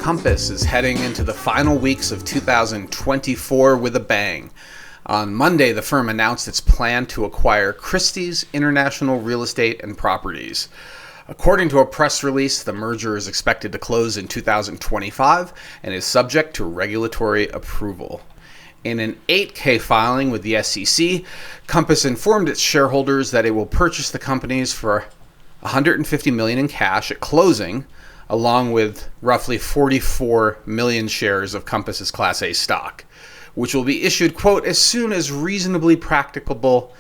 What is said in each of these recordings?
Compass is heading into the final weeks of 2024 with a bang. On Monday, the firm announced its plan to acquire Christie's International Real Estate and Properties. According to a press release, the merger is expected to close in 2025 and is subject to regulatory approval. In an 8-K filing with the SEC, Compass informed its shareholders that it will purchase the companies for $150 million in cash at closing, along with roughly 44 million shares of Compass's Class A stock, which will be issued, quote, as soon as reasonably practicable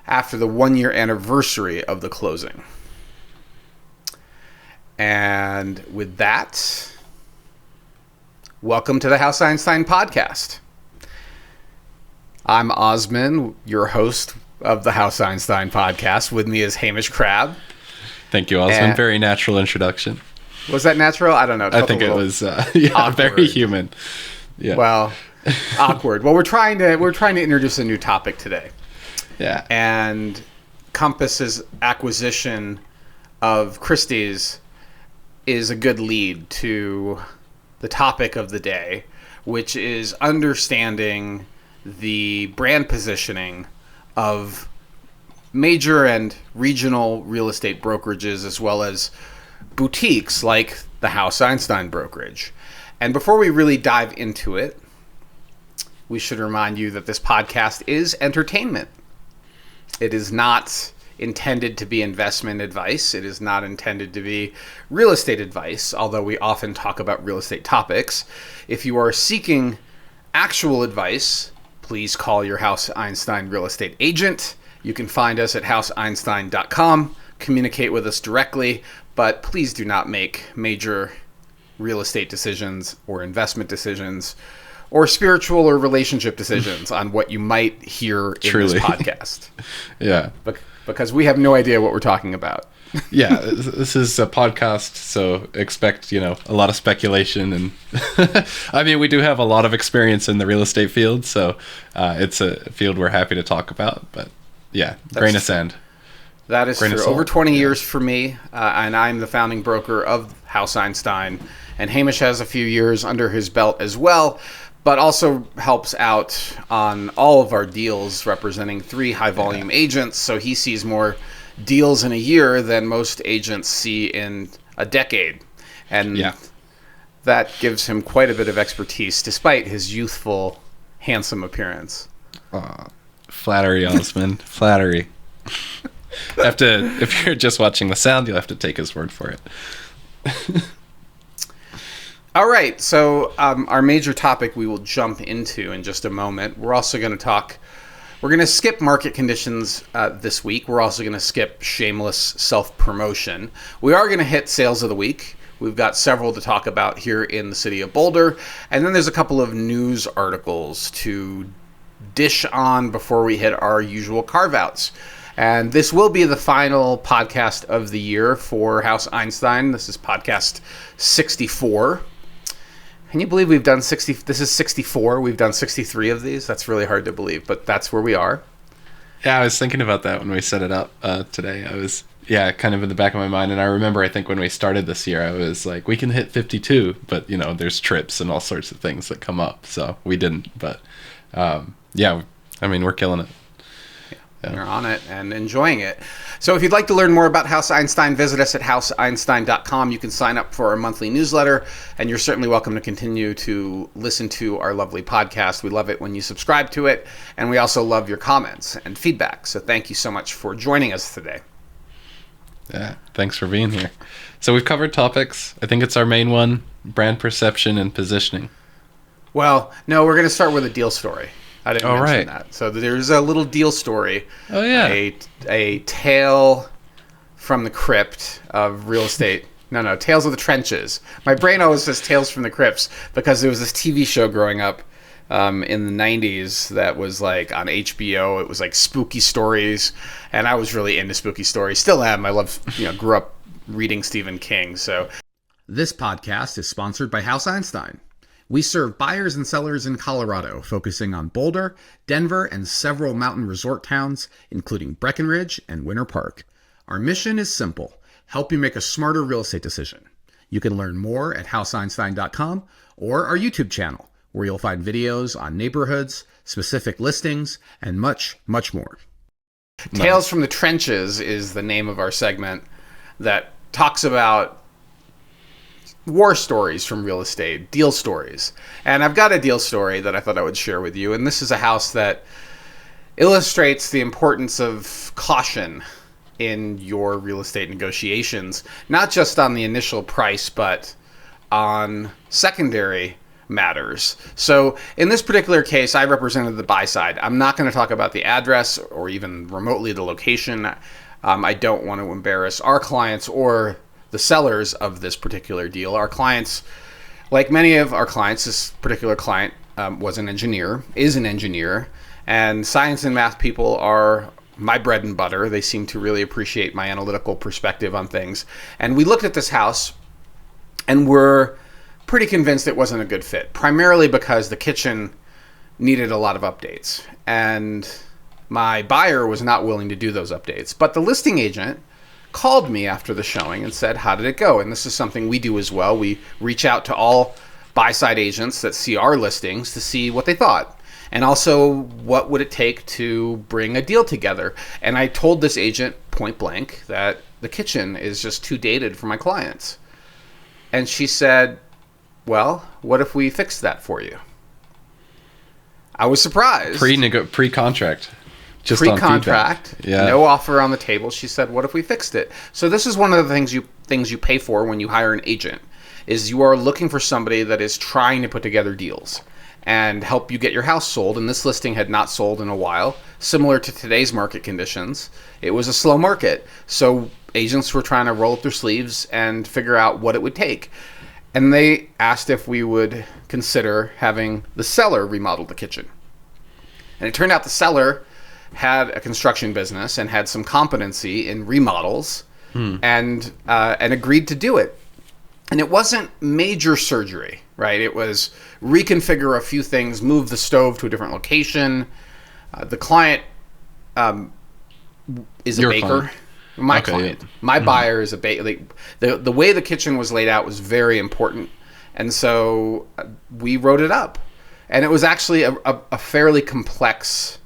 after the one-year anniversary of the closing. And with that, welcome to the House Einstein Podcast. I'm Osman, your host of the House Einstein Podcast. With me is Hamish Crab. Thank you, Osman. Very natural introduction. Was that natural? I don't know. I think it was very human. Yeah. Well, awkward. Well, we're trying to introduce a new topic today. Yeah. And Compass's acquisition of Christie's is a good lead to the topic of the day, which is understanding the brand positioning of major and regional real estate brokerages, as well as boutiques like the House Einstein brokerage. And before we really dive into it, we should remind you that this podcast is entertainment. It is not intended to be investment advice. It is not intended to be real estate advice, although we often talk about real estate topics. If you are seeking actual advice, please call your House Einstein real estate agent. You can find us at houseeinstein.com. Communicate with us directly, but please do not make major real estate decisions or investment decisions or spiritual or relationship decisions on what you might hear in this podcast. Yeah. Because we have no idea what we're talking about. Yeah, this is a podcast, so expect, a lot of speculation. And I mean, we do have a lot of experience in the real estate field, so it's a field we're happy to talk about. But yeah, grain of sand. That is true. Over 20 years for me, and I'm the founding broker of House Einstein. And Hamish has a few years under his belt as well, but also helps out on all of our deals, representing 3 high-volume agents. So he sees more deals in a year than most agents see in a decade. And that gives him quite a bit of expertise, despite his youthful, handsome appearance. Flattery, Osman. Flattery. If you're just watching the sound, you'll have to take his word for it. All right, so our major topic we will jump into in just a moment. We're also going to skip market conditions this week. We're also going to skip shameless self-promotion. We are going to hit sales of the week. We've got several to talk about here in the city of Boulder. And then there's a couple of news articles to dish on before we hit our usual carve-outs. And this will be the final podcast of the year for House Einstein. This is podcast 64. Can you believe we've done 60? This is 64. We've done 63 of these. That's really hard to believe, but that's where we are. Yeah, I was thinking about that when we set it up today. I was, kind of in the back of my mind. And I remember, I think when we started this year, I was like, we can hit 52, but, there's trips and all sorts of things that come up. So we didn't. But, we're killing it. Yeah. You're on it and enjoying it. So if you'd like to learn more about House Einstein, visit us at houseeinstein.com. You can sign up for our monthly newsletter, and you're certainly welcome to continue to listen to our lovely podcast. We love it when you subscribe to it, and we also love your comments and feedback. So thank you so much for joining us today. Yeah, thanks for being here. So we've covered topics. I think it's our main one, brand perception and positioning. Well, no, we're going to start with a deal story. I didn't mention that. So there's a little deal story. Oh, yeah. A tale from the crypt of real estate. No, Tales of the Trenches. My brain always says Tales from the Crypts because there was this TV show growing up in the 90s that was like on HBO. It was like spooky stories, and I was really into spooky stories. Still am. I love, grew up reading Stephen King. So this podcast is sponsored by House Einstein. We serve buyers and sellers in Colorado, focusing on Boulder, Denver, and several mountain resort towns, including Breckenridge and Winter Park. Our mission is simple: help you make a smarter real estate decision. You can learn more at houseeinstein.com or our YouTube channel, where you'll find videos on neighborhoods, specific listings, and much, much more. Nice. Tales from the Trenches is the name of our segment that talks about war stories from real estate, deal stories. And I've got a deal story that I thought I would share with you. And this is a house that illustrates the importance of caution in your real estate negotiations, not just on the initial price, but on secondary matters. So in this particular case, I represented the buy side. I'm not going to talk about the address or even remotely the location. I don't want to embarrass our clients or the sellers of this particular deal. Our clients, like many of our clients, this particular client is an engineer, and science and math people are my bread and butter. They seem to really appreciate my analytical perspective on things. And we looked at this house and were pretty convinced it wasn't a good fit, primarily because the kitchen needed a lot of updates. And my buyer was not willing to do those updates. But the listing agent called me after the showing and said, how did it go? And this is something we do as well. We reach out to all buy-side agents that see our listings to see what they thought. And also, what would it take to bring a deal together? And I told this agent point blank that the kitchen is just too dated for my clients. And she said, well, what if we fix that for you? I was surprised. Pre-contract. Just pre-contract, yeah. No offer on the table. She said, what if we fixed it? So this is one of the things you pay for when you hire an agent, is you are looking for somebody that is trying to put together deals and help you get your house sold. And this listing had not sold in a while. Similar to today's market conditions, it was a slow market. So agents were trying to roll up their sleeves and figure out what it would take. And they asked if we would consider having the seller remodel the kitchen. And it turned out the seller had a construction business and had some competency in remodels and agreed to do it. And it wasn't major surgery, right? It was reconfigure a few things, move the stove to a different location. The client is a baker. Client. My client. My buyer is a baker. The way the kitchen was laid out was very important. And so we wrote it up. And it was actually a fairly complex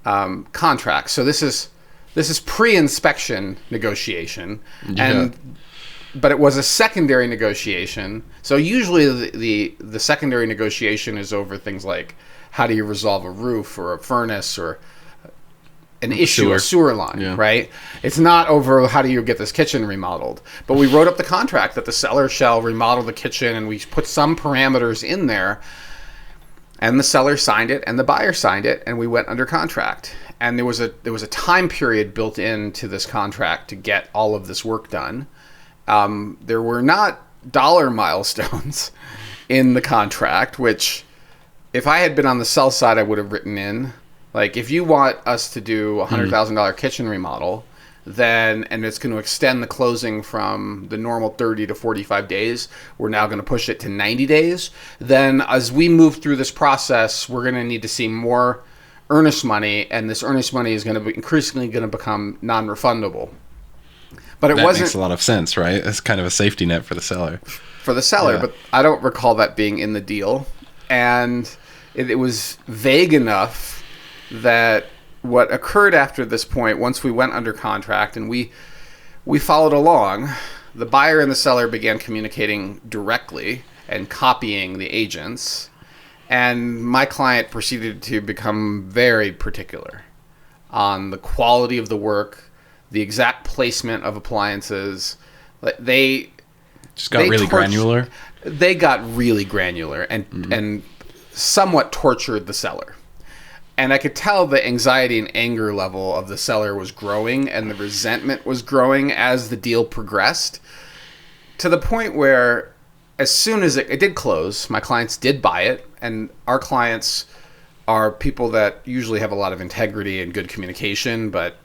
contract. So this is pre-inspection negotiation, but it was a secondary negotiation. So usually the secondary negotiation is over things like how do you resolve a roof or a furnace or an issue, a sewer line, right? It's not over how do you get this kitchen remodeled. But we wrote up the contract that the seller shall remodel the kitchen, and we put some parameters in there. And the seller signed it, and the buyer signed it, and we went under contract. And there was a time period built into this contract to get all of this work done. There were not dollar milestones in the contract, which if I had been on the sell side, I would have written in. Like, if you want us to do a $100,000 kitchen remodel, and it's going to extend the closing from the normal 30 to 45 days, we're now going to push it to 90 days. Then as we move through this process, we're going to need to see more earnest money, and this earnest money is going to be increasingly going to become non-refundable. But that makes a lot of sense, right? It's kind of a safety net for the seller. But I don't recall that being in the deal. And it was vague enough that what occurred after this point, once we went under contract and we followed along, the buyer and the seller began communicating directly and copying the agents. And my client proceeded to become very particular on the quality of the work, the exact placement of appliances. They just got really granular. They got really granular and somewhat tortured the seller. And I could tell the anxiety and anger level of the seller was growing, and the resentment was growing as the deal progressed, to the point where as soon as it did close, my clients did buy it. And our clients are people that usually have a lot of integrity and good communication, but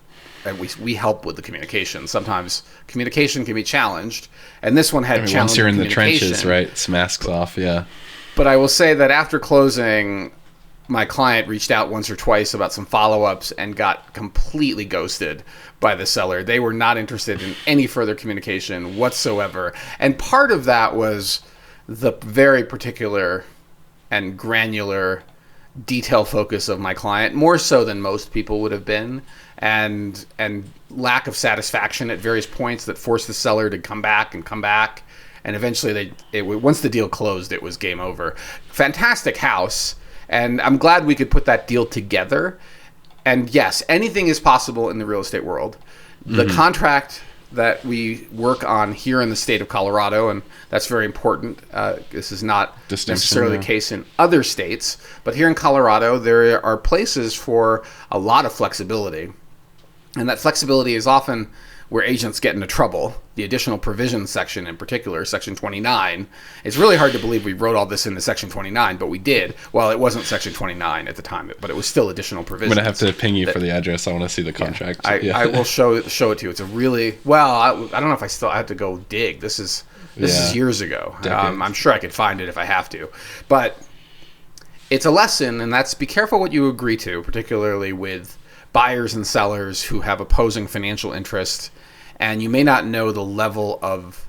we help with the communication. Sometimes communication can be challenged, and this one had challenging once you're in the trenches, right? It's masks off, yeah. But I will say that after closing, my client reached out once or twice about some follow-ups and got completely ghosted by the seller. They were not interested in any further communication whatsoever. And part of that was the very particular and granular detail focus of my client, more so than most people would have been, and lack of satisfaction at various points that forced the seller to come back. And eventually once the deal closed, it was game over. Fantastic house. And I'm glad we could put that deal together. And yes, anything is possible in the real estate world. The contract that we work on here in the state of Colorado, and that's very important. This is not necessarily the case in other states, but here in Colorado, there are places for a lot of flexibility. And that flexibility is often where agents get into trouble. The additional provisions section in particular, Section 29. It's really hard to believe we wrote all this into Section 29, but we did. Well, it wasn't Section 29 at the time, but it was still additional provisions. I'm going to have to ping you for the address. I want to see the contract. I will show it to you. It's a really, I don't know if I have to go dig. This is years ago. I'm sure I could find it if I have to. But it's a lesson, and that's be careful what you agree to, particularly with buyers and sellers who have opposing financial interests, and you may not know the level of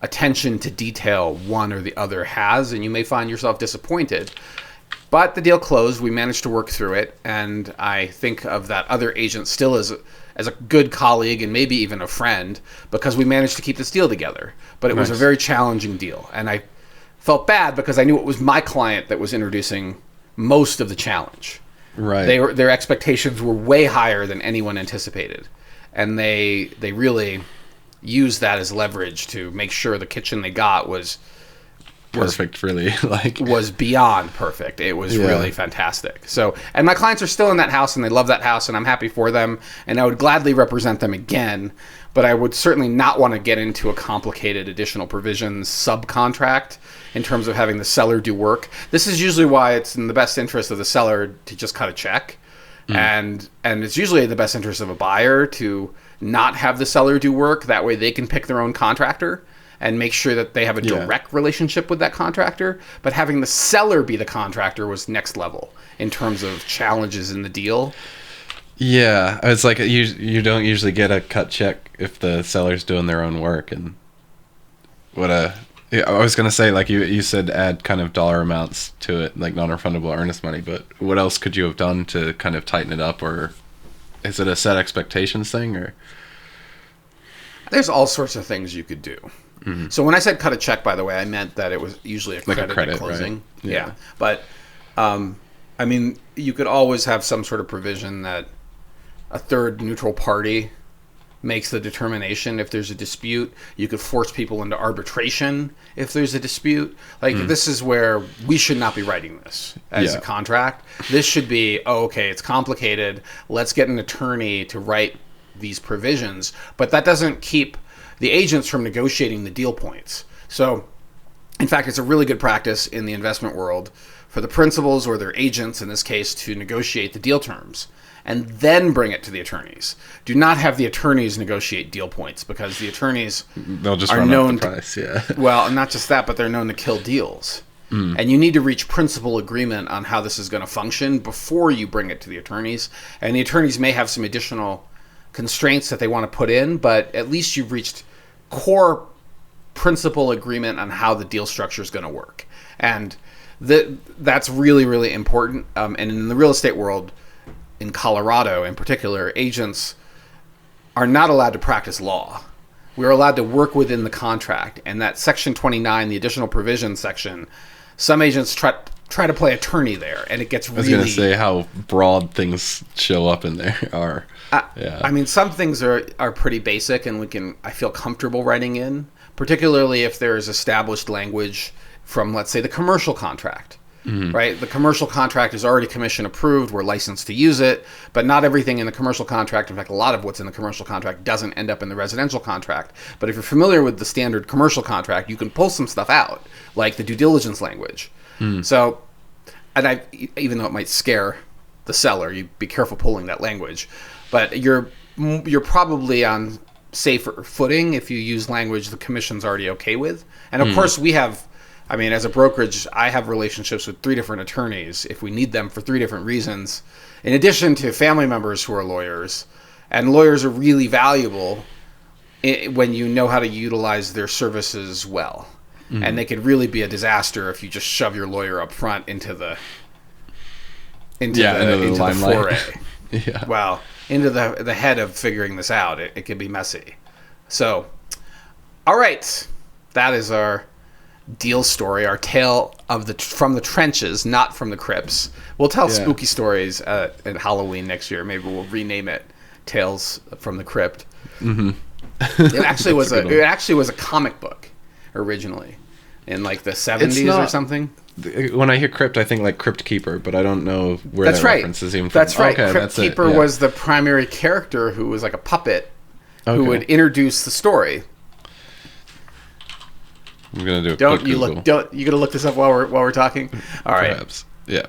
attention to detail one or the other has, and you may find yourself disappointed. But the deal closed. We managed to work through it, and I think of that other agent still as a good colleague and maybe even a friend, because we managed to keep this deal together. But it was a very challenging deal, and I felt bad because I knew it was my client that was introducing most of the challenge. Right. Their expectations were way higher than anyone anticipated, and they really used that as leverage to make sure the kitchen they got was perfect. Really, was beyond perfect. It was really fantastic. So, and my clients are still in that house, and they love that house, and I'm happy for them, and I would gladly represent them again. But I would certainly not want to get into a complicated additional provisions subcontract in terms of having the seller do work. This is usually why it's in the best interest of the seller to just cut a check. And it's usually in the best interest of a buyer to not have the seller do work. That way they can pick their own contractor and make sure that they have a direct relationship with that contractor. But having the seller be the contractor was next level in terms of challenges in the deal. Yeah, it's like you don't usually get a cut check if the seller's doing their own work. And I was going to say, like you said, add kind of dollar amounts to it, like non-refundable earnest money, but what else could you have done to kind of tighten it up, or is it a set expectations thing, or? There's all sorts of things you could do. Mm-hmm. So when I said cut a check, by the way, I meant that it was usually a credit at closing. Right? Yeah. But, I mean, you could always have some sort of provision that a third neutral party makes the determination if there's a dispute. You could force people into arbitration if there's a dispute. This is where we should not be writing this as a contract. This should be, okay, it's complicated. Let's get an attorney to write these provisions. But that doesn't keep the agents from negotiating the deal points. So, in fact, it's a really good practice in the investment world for the principals or their agents, in this case, to negotiate the deal terms and then bring it to the attorneys. Do not have the attorneys negotiate deal points, because the attorneys they'll just run up the price. Well, not just that, but they're known to kill deals. And you need to reach principal agreement on how this is going to function before you bring it to the attorneys. And the attorneys may have some additional constraints that they want to put in, but at least you've reached core principal agreement on how the deal structure is going to work. And that's really, really important. And in the real estate world, in Colorado in particular, agents are not allowed to practice law. We're allowed to work within the contract. And that Section 29, the additional provision section, some agents try to play attorney there, and it gets really... I was going to say how broad things show up in there are. I mean, some things are pretty basic, and I feel comfortable writing in, particularly if there is established language from, let's say, the commercial contract. Right? The commercial contract is already commission approved. We're licensed to use it, but not everything in the commercial contract, in fact, a lot of what's in the commercial contract doesn't end up in the residential contract. But if you're familiar with the standard commercial contract, you can pull some stuff out, like the due diligence language. So, and even though it might scare the seller, you be careful pulling that language. But you're probably on safer footing if you use language the commission's already okay with. And of course, we have I mean, as a brokerage, I have relationships with 3 different attorneys if we need them for 3 different reasons, in addition to family members who are lawyers. And lawyers are really valuable when you know how to utilize their services well. Mm-hmm. And they could really be a disaster if you just shove your lawyer up front into the foray. Yeah. Well, into the head of figuring this out. It could be messy. So, all right. That is our deal story, our tale of from the trenches, not from the crypts. We'll tell spooky stories at Halloween next year. Maybe we'll rename it Tales from the Crypt. Mm-hmm. It actually was a comic book originally in like the 70s or something. When I hear crypt, I think like Crypt Keeper, but I don't know where that reference is even from. That's right. Okay, Crypt Keeper was the primary character who was like a puppet who would introduce the story. I'm gonna do. You gonna look this up while we're talking? All right. Perhaps. Yeah.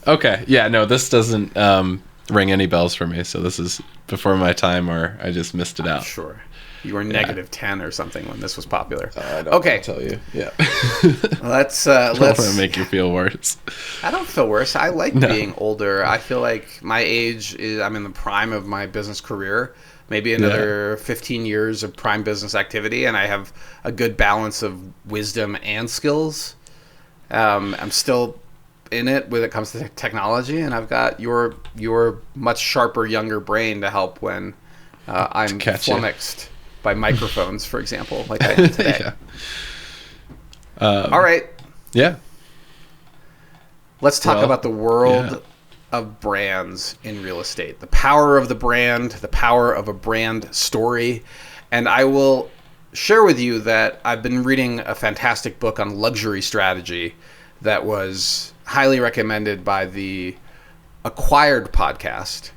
Okay. Yeah. No, this doesn't ring any bells for me. So this is before my time, or I just missed it out. Sure. You were negative 10 or something when this was popular. I don't want to tell you. Yeah. let's don't want to make you feel worse. I don't feel worse. I like being older. I feel like my age is. I'm in the prime of my business career. Maybe another 15 years of prime business activity, and I have a good balance of wisdom and skills. I'm still in it when it comes to technology, and I've got your much sharper, younger brain to help when I'm flummoxed by microphones, for example, like I am today. All right. Yeah. Let's talk about the world of brands in real estate. The power of the brand, the power of a brand story. And I will share with you that I've been reading a fantastic book on luxury strategy that was highly recommended by the Acquired podcast.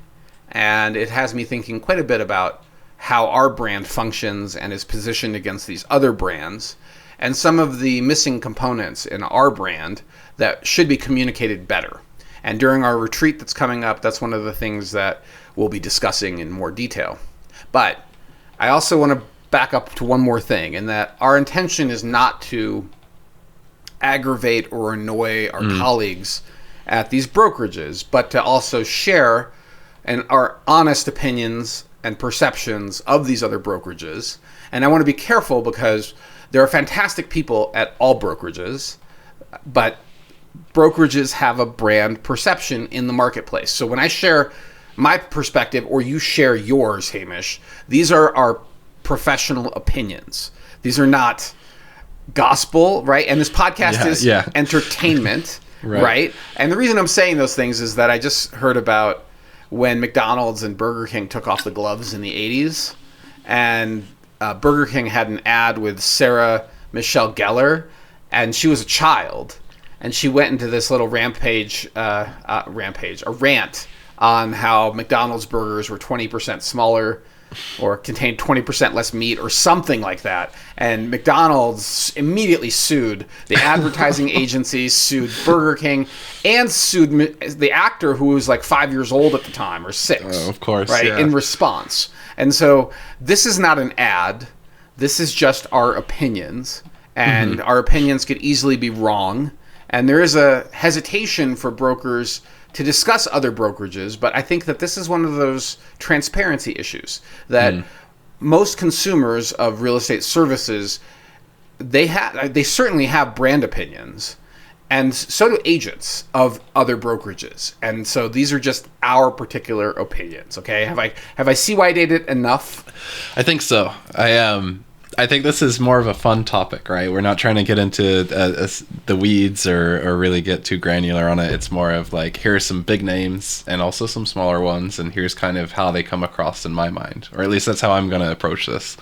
And it has me thinking quite a bit about how our brand functions and is positioned against these other brands, and some of the missing components in our brand that should be communicated better. And during our retreat that's coming up, that's one of the things that we'll be discussing in more detail. But I also want to back up to one more thing, in that our intention is not to aggravate or annoy our colleagues at these brokerages, but to also share our honest opinions and perceptions of these other brokerages. And I want to be careful because there are fantastic people at all brokerages, but brokerages have a brand perception in the marketplace. So when I share my perspective, or you share yours, Hamish, these are our professional opinions. These are not gospel, right? And this podcast is entertainment, right? And the reason I'm saying those things is that I just heard about when McDonald's and Burger King took off the gloves in the 80s, and Burger King had an ad with Sarah Michelle Gellar, and she was a child. And she went into this little a rant on how McDonald's burgers were 20% smaller or contained 20% less meat or something like that. And McDonald's immediately sued. The advertising agency sued Burger King and sued the actor who was like 5 years old at the time, or 6. Oh, of course. Right, in response. And so this is not an ad. This is just our opinions. And our opinions could easily be wrong. And there is a hesitation for brokers to discuss other brokerages, but I think that this is one of those transparency issues that most consumers of real estate services, they certainly have brand opinions, and so do agents of other brokerages. And so these are just our particular opinions. Okay, have I CYD'd it enough? I think so. I think this is more of a fun topic, right? We're not trying to get into the weeds or really get too granular on it. It's more of like, here are some big names and also some smaller ones, and here's kind of how they come across in my mind. Or at least that's how I'm going to approach this.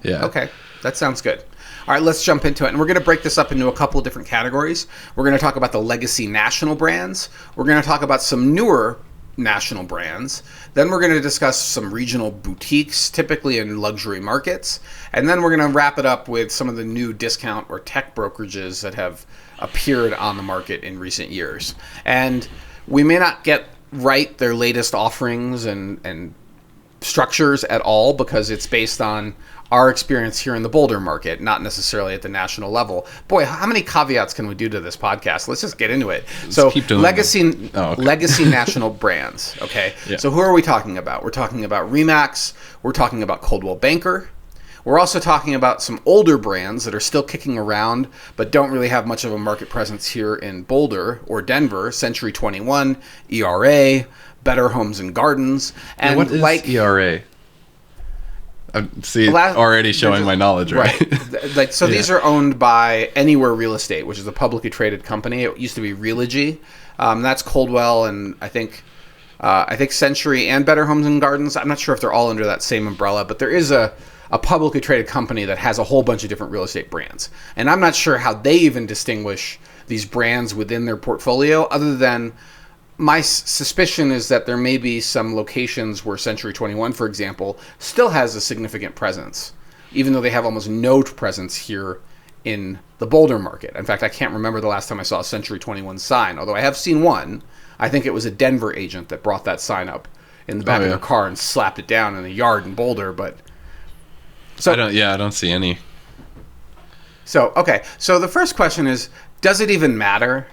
Yeah. Okay, that sounds good. All right, let's jump into it. And we're going to break this up into a couple of different categories. We're going to talk about the legacy national brands. We're going to talk about some newer national brands. Then we're going to discuss some regional boutiques, typically in luxury markets. And then we're going to wrap it up with some of the new discount or tech brokerages that have appeared on the market in recent years. And we may not get right their latest offerings and structures at all because it's based on our experience here in the Boulder market, not necessarily at the national level. Boy, how many caveats can we do to this podcast? Let's just get into it. So legacy national brands, okay? Yeah. So who are we talking about? We're talking about RE/MAX. We're talking about Coldwell Banker. We're also talking about some older brands that are still kicking around but don't really have much of a market presence here in Boulder or Denver. Century 21, ERA, Better Homes and Gardens. And what is ERA? Already showing my knowledge, right? These are owned by Anywhere Real Estate, which is a publicly traded company. It used to be Realogy. That's Coldwell, and I think Century and Better Homes and Gardens. I'm not sure if they're all under that same umbrella, but there is a publicly traded company that has a whole bunch of different real estate brands. And I'm not sure how they even distinguish these brands within their portfolio, other than my suspicion is that there may be some locations where Century 21, for example, still has a significant presence, even though they have almost no presence here in the Boulder market. In fact, I can't remember the last time I saw a Century 21 sign, although I have seen one. I think it was a Denver agent that brought that sign up in the back of their car and slapped it down in the yard in Boulder. But I don't see any. So the first question is, does it even matter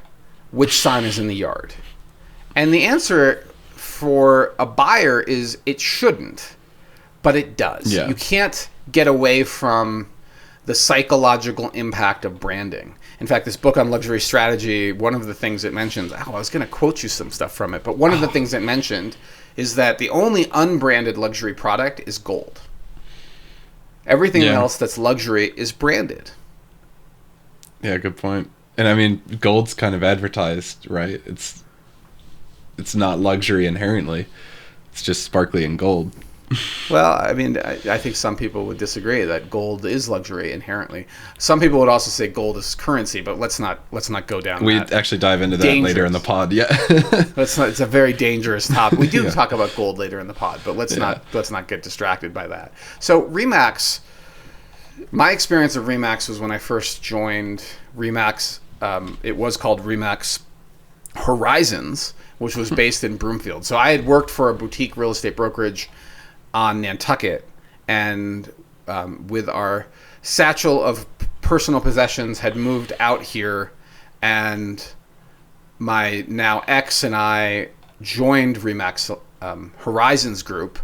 which sign is in the yard? And the answer for a buyer is it shouldn't, but it does. Yeah. You can't get away from the psychological impact of branding. In fact, this book on luxury strategy, one of the things it mentions, I was going to quote you some stuff from it, but one of the things it mentioned is that the only unbranded luxury product is gold. Everything else that's luxury is branded. Yeah, good point. And I mean, gold's kind of advertised, right? It's not luxury inherently. It's just sparkly and gold. Well, I mean, I think some people would disagree that gold is luxury inherently. Some people would also say gold is currency, but let's not go down. We actually dive into that later in the pod. Yeah, it's a very dangerous topic. We do talk about gold later in the pod, but let's not get distracted by that. So RE/MAX, my experience of RE/MAX was when I first joined RE/MAX. It was called RE/MAX Horizons, which was based in Broomfield. So I had worked for a boutique real estate brokerage on Nantucket, and with our satchel of personal possessions had moved out here, and my now ex and I joined RE/MAX Horizons Group.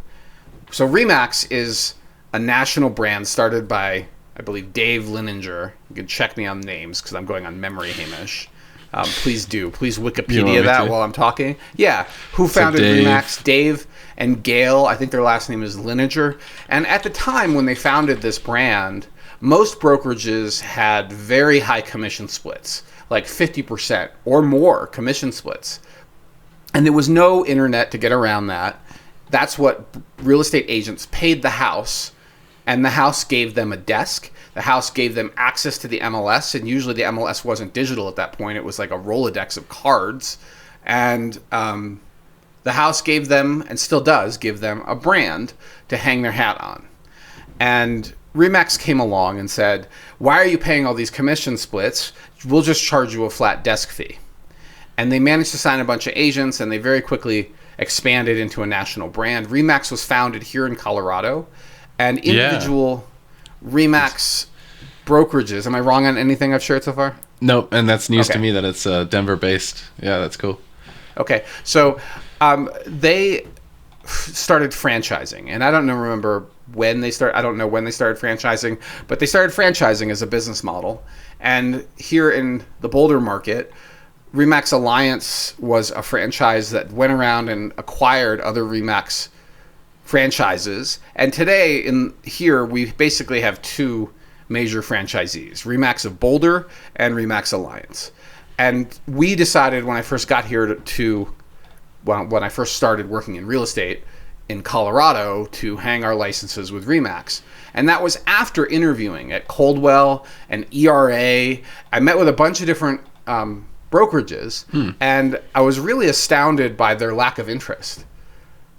So RE/MAX is a national brand started by, I believe, Dave Lininger. You can check me on names because I'm going on memory, Hamish. Please Wikipedia that while I'm talking. Yeah, who founded RE/MAX? Dave and Gail. I think their last name is Lininger. And at the time when they founded this brand, most brokerages had very high commission splits, like 50% or more commission splits. And there was no internet to get around that. That's what real estate agents paid the house, and the house gave them a desk. The house gave them access to the MLS, and usually the MLS wasn't digital at that point. It was like a Rolodex of cards. And the house gave them, and still does, give them a brand to hang their hat on. And RE/MAX came along and said, why are you paying all these commission splits? We'll just charge you a flat desk fee. And they managed to sign a bunch of agents, and they very quickly expanded into a national brand. RE/MAX was founded here in Colorado, and individual RE/MAX brokerages. Am I wrong on anything I've shared so far? Nope, and that's news to me that it's Denver-based. Yeah, that's cool. Okay, so they started franchising, and I don't remember when they started. I don't know when they started franchising, but they started franchising as a business model. And here in the Boulder market, RE/MAX Alliance was a franchise that went around and acquired other RE/MAX franchises. And today here we basically have two major franchisees, RE/MAX of Boulder and RE/MAX Alliance. And we decided when I first got here when I first started working in real estate in Colorado, to hang our licenses with RE/MAX. And that was after interviewing at Coldwell and ERA. I met with a bunch of different brokerages, and I was really astounded by their lack of interest.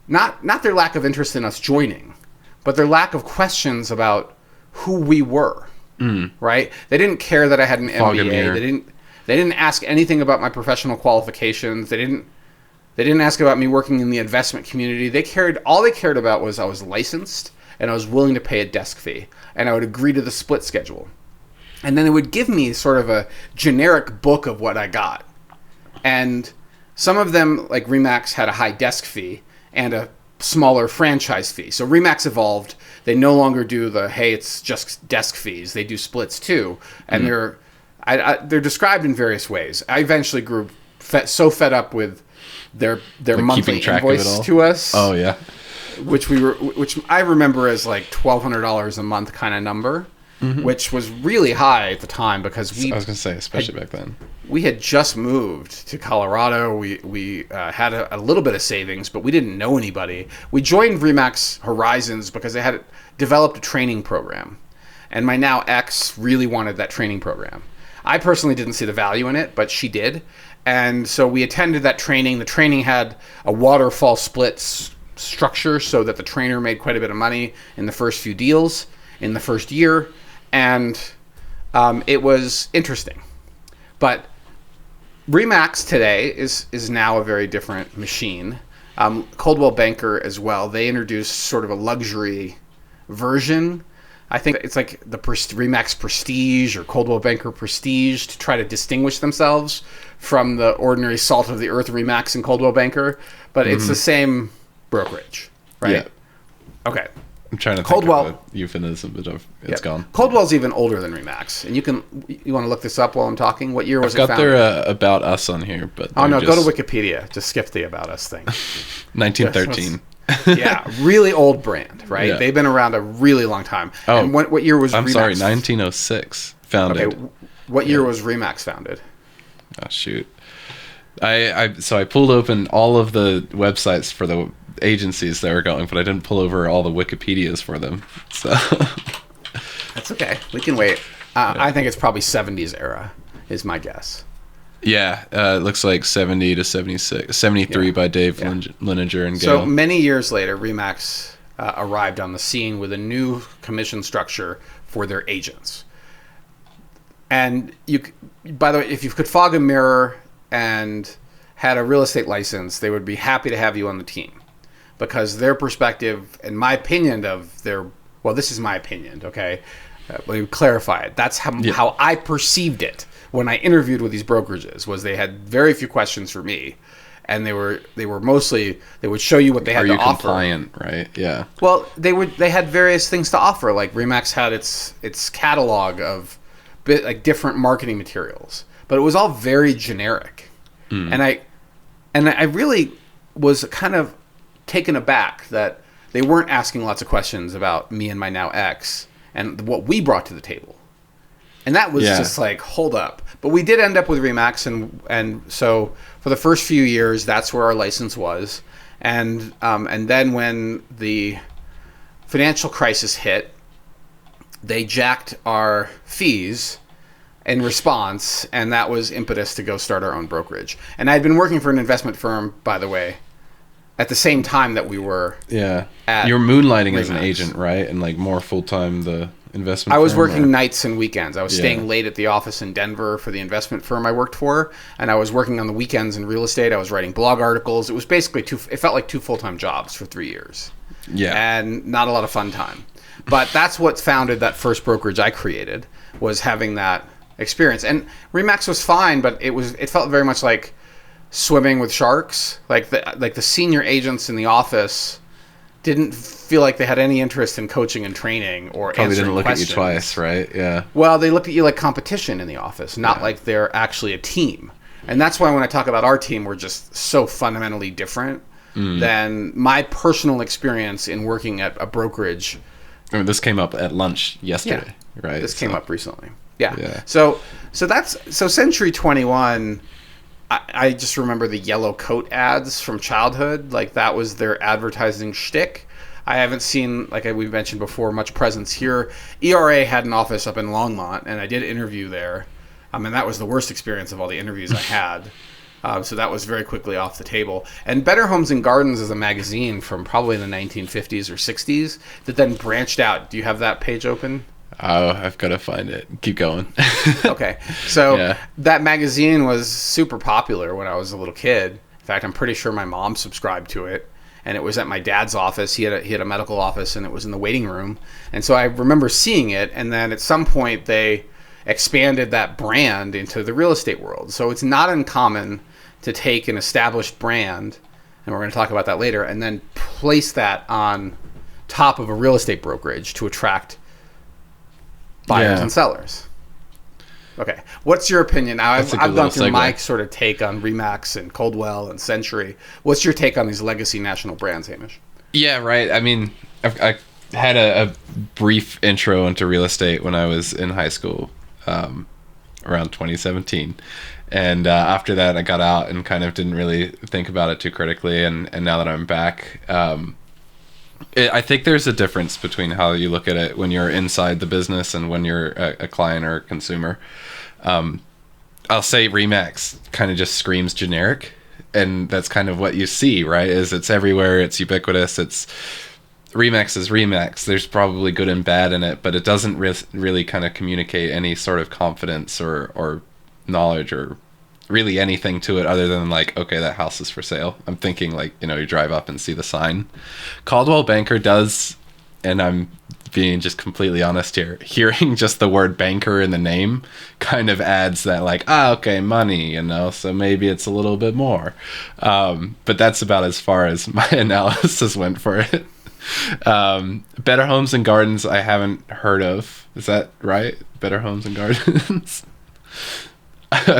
Not their lack of interest in us joining, but their lack of questions about who we were. Right? They didn't care that I had an MBA. They didn't ask anything about my professional qualifications. They didn't They didn't ask about me working in the investment community. All they cared about was I was licensed and I was willing to pay a desk fee, and I would agree to the split schedule. And then they would give me sort of a generic book of what I got. And some of them, like Remax, had a high desk fee and a smaller franchise fee. So Remax evolved. They no longer do hey, it's just desk fees. They do splits too. And they're described in various ways. I eventually grew so fed up with their monthly invoice to us. Oh yeah. Which I remember as like $1,200 a month kind of number, which was really high at the time because I was gonna say, especially back then, we had just moved to Colorado. We had a little bit of savings, but we didn't know anybody. We joined Remax Horizons because they had developed a training program, and my now ex really wanted that training program. I personally didn't see the value in it, but she did. And so we attended that training. The training had a waterfall splits structure so that the trainer made quite a bit of money in the first few deals in the first year. And it was interesting. But Remax today is now a very different machine. Coldwell Banker as well. They introduced sort of a luxury version. I think it's like the Remax Prestige or Coldwell Banker Prestige to try to distinguish themselves from the ordinary salt of the earth Remax and Coldwell Banker, but it's the same brokerage, right? Yeah. Okay. I'm trying to think of a euphemism, but it's gone. Coldwell's even older than Remax, and you want to look this up while I'm talking? What year was it I've got founded? their About Us on here, but oh no, go to Wikipedia. Just skip the About Us thing. 1913. Yeah, really old brand, right? Yeah. They've been around a really long time. Oh, and what year was Remax? I'm sorry, 1906 founded. Okay, what year was Remax founded? Oh shoot! So I pulled open all of the websites for the agencies that were going, but I didn't pull over all the Wikipedias for them. So that's okay. We can wait. I think it's probably 70s era, is my guess. Yeah, it looks like 70 to 76, 73 by Dave Linenger and Gale. So many years later, Remax arrived on the scene with a new commission structure for their agents. And by the way, if you could fog a mirror and had a real estate license, they would be happy to have you on the team. Because their perspective, and my opinion of this is my opinion, okay? Let me clarify it. That's how I perceived it when I interviewed with these brokerages, was they had very few questions for me. And they were mostly, they would show you what they had to offer. Are you compliant, right? Yeah. Well, they had various things to offer. Like Remax had its catalog of different marketing materials, but it was all very generic. And I really was kind of taken aback that they weren't asking lots of questions about me and my now ex and what we brought to the table. And that was just like, hold up. But we did end up with Remax, and so for the first few years, that's where our license was. And then when the financial crisis hit, they jacked our fees in response, and that was impetus to go start our own brokerage. And I'd been working for an investment firm, by the way, at the same time that we were you're Remax. moonlighting as an agent, right? And like more full-time the investment I was firm, working nights and weekends. I was staying late at the office in Denver for the investment firm I worked for, and I was working on the weekends in real estate. I was writing blog articles. It was basically it felt like two full-time jobs for 3 years. Yeah. And not a lot of fun time. But that's what founded that first brokerage I created, was having that experience. And Remax was fine, but it felt very much like swimming with sharks. Like the senior agents in the office didn't feel like they had any interest in coaching and training or probably answering didn't look questions. at you twice, right? Yeah. Well, they looked at you like competition in the office, not like they're actually a team. And that's why when I talk about our team, we're just so fundamentally different than my personal experience in working at a brokerage. I mean, this came up at lunch yesterday, right? This came up recently. Yeah. So Century 21, I just remember the yellow coat ads from childhood. Like, that was their advertising shtick. I haven't seen, like we mentioned before, much presence here. ERA had an office up in Longmont, and I did interview there. And that was the worst experience of all the interviews I had. So that was very quickly off the table. And Better Homes and Gardens is a magazine from probably the 1950s or 60s that then branched out. Do you have that page open? Oh, I've got to find it. Keep going. Okay. So that magazine was super popular when I was a little kid. In fact, I'm pretty sure my mom subscribed to it, and it was at my dad's office. He had a medical office, and it was in the waiting room. And so I remember seeing it, and then at some point they expanded that brand into the real estate world. So it's not uncommon to take an established brand, and we're going to talk about that later, and then place that on top of a real estate brokerage to attract buyers and sellers. Okay, what's your opinion? Now, I've gone through my sort of take on Remax and Coldwell and Century. What's your take on these legacy national brands, Hamish? Yeah, right. I mean, I had a brief intro into real estate when I was in high school, around 2017. And after that, I got out and kind of didn't really think about it too critically. And now that I'm back, I think there's a difference between how you look at it when you're inside the business and when you're a client or a consumer. I'll say Remax kind of just screams generic, and that's kind of what you see, right? Is it's everywhere, it's ubiquitous, it's Remax is Remax. There's probably good and bad in it, but it doesn't really kind of communicate any sort of confidence or knowledge or really anything to it other than like, okay, that house is for sale. I'm thinking like, you drive up and see the sign. Caldwell Banker does, and I'm being just completely honest here, hearing just the word banker in the name kind of adds that like, okay, money, so maybe it's a little bit more. But that's about as far as my analysis went for it. Better Homes and Gardens I haven't heard of. Is that right? Better Homes and Gardens?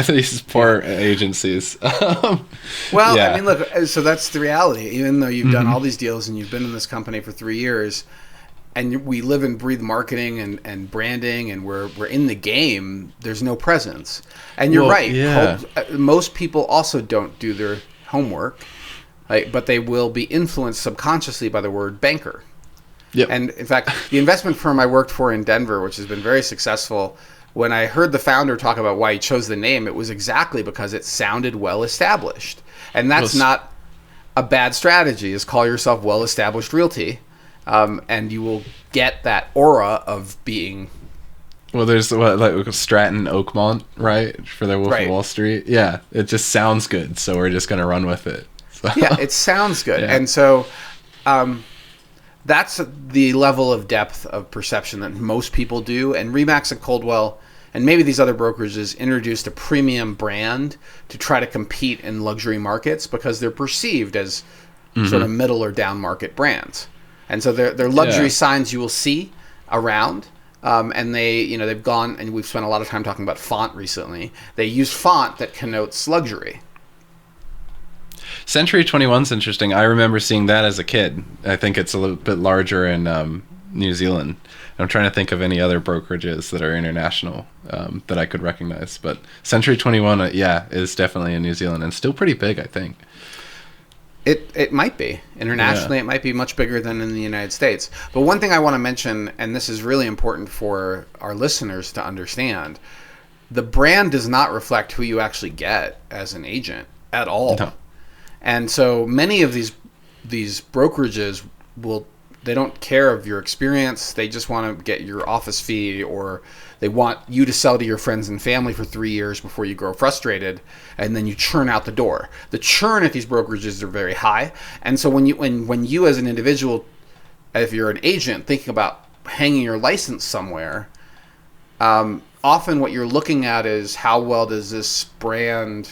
These poor agencies. Well, yeah. I mean, look, so that's the reality. Even though you've done all these deals and you've been in this company for 3 years, and we live and breathe marketing and branding, and we're in the game, there's no presence. And you're right. Yeah. Most people also don't do their homework, but they will be influenced subconsciously by the word banker. Yep. And in fact, the investment firm I worked for in Denver, which has been very successful, when I heard the founder talk about why he chose the name, it was exactly because it sounded well established. And that's not a bad strategy, is call yourself Well Established Realty, and you will get that aura of being... Well, there's like Stratton Oakmont, right? For their Wolf of Wall Street. Yeah, it just sounds good, so we're just going to run with it. So. Yeah, it sounds good. Yeah. And so... that's the level of depth of perception that most people do. And Remax and Coldwell, and maybe these other brokerages, introduced a premium brand to try to compete in luxury markets because they're perceived as sort of middle or down market brands. And so they're luxury signs you will see around. And they've gone, and we've spent a lot of time talking about font recently. They use font that connotes luxury. Century 21's interesting. I remember seeing that as a kid. I think it's a little bit larger in New Zealand. I'm trying to think of any other brokerages that are international that I could recognize. But Century 21, is definitely in New Zealand and still pretty big, I think. It might be. Internationally, It might be much bigger than in the United States. But one thing I want to mention, and this is really important for our listeners to understand, the brand does not reflect who you actually get as an agent at all. No. And so many of these brokerages they don't care of your experience. They just want to get your office fee, or they want you to sell to your friends and family for 3 years before you grow frustrated, and then you churn out the door. The churn at these brokerages are very high. And so when you as an individual, if you're an agent thinking about hanging your license somewhere, often what you're looking at is how well does this brand...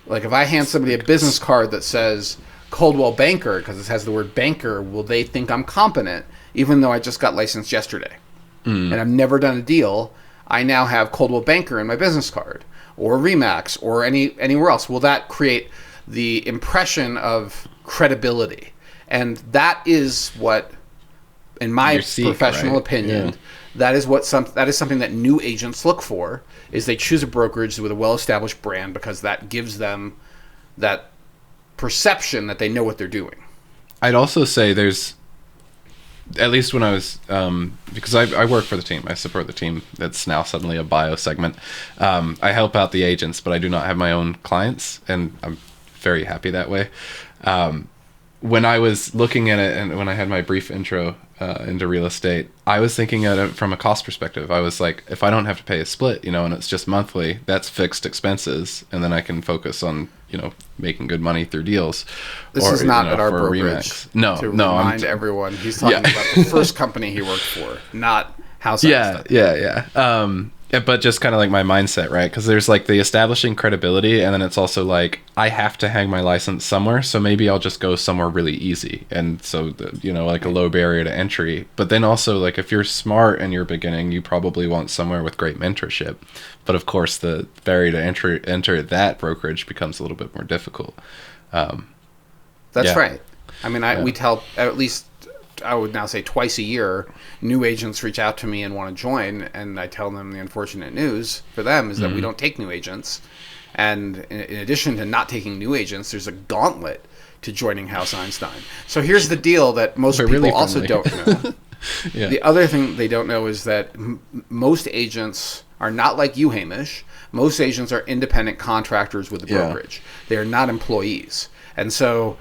Like if I hand somebody a business card that says Coldwell Banker, because it has the word banker, will they think I'm competent, even though I just got licensed yesterday? And I've never done a deal. I now have Coldwell Banker in my business card, or Remax, or anywhere else. Will that create the impression of credibility? And that is what, in my professional opinion, that is something that new agents look for. Is they choose a brokerage with a well-established brand because that gives them that perception that they know what they're doing. I'd also say there's, at least when I was, because I work for the team. I support the team that's now suddenly a bio segment. I help out the agents, but I do not have my own clients, and I'm very happy that way. when I was looking at it and when I had my brief intro into real estate, I was thinking at it from a cost perspective. I was like, if I don't have to pay a split, and it's just monthly, that's fixed expenses, and then I can focus on, making good money through deals. This is not at our brokerage. No, to remind everyone, he's talking about the first company he worked for, not House Einstein. Yeah. But just kind of like my mindset, right? Because there's like the establishing credibility, and then it's also like I have to hang my license somewhere, so maybe I'll just go somewhere really easy, and so like a low barrier to entry. But then also like if you're smart and you're beginning, you probably want somewhere with great mentorship. But of course, the barrier to enter that brokerage becomes a little bit more difficult. That's right. I mean, we tell at least, I would now say twice a year, new agents reach out to me and want to join, and I tell them the unfortunate news for them is that we don't take new agents. And in addition to not taking new agents, there's a gauntlet to joining House Einstein. So here's the deal that most people really also don't know. The other thing they don't know is that most agents are not like you, Hamish. Most agents are independent contractors with the brokerage. They are not employees. And so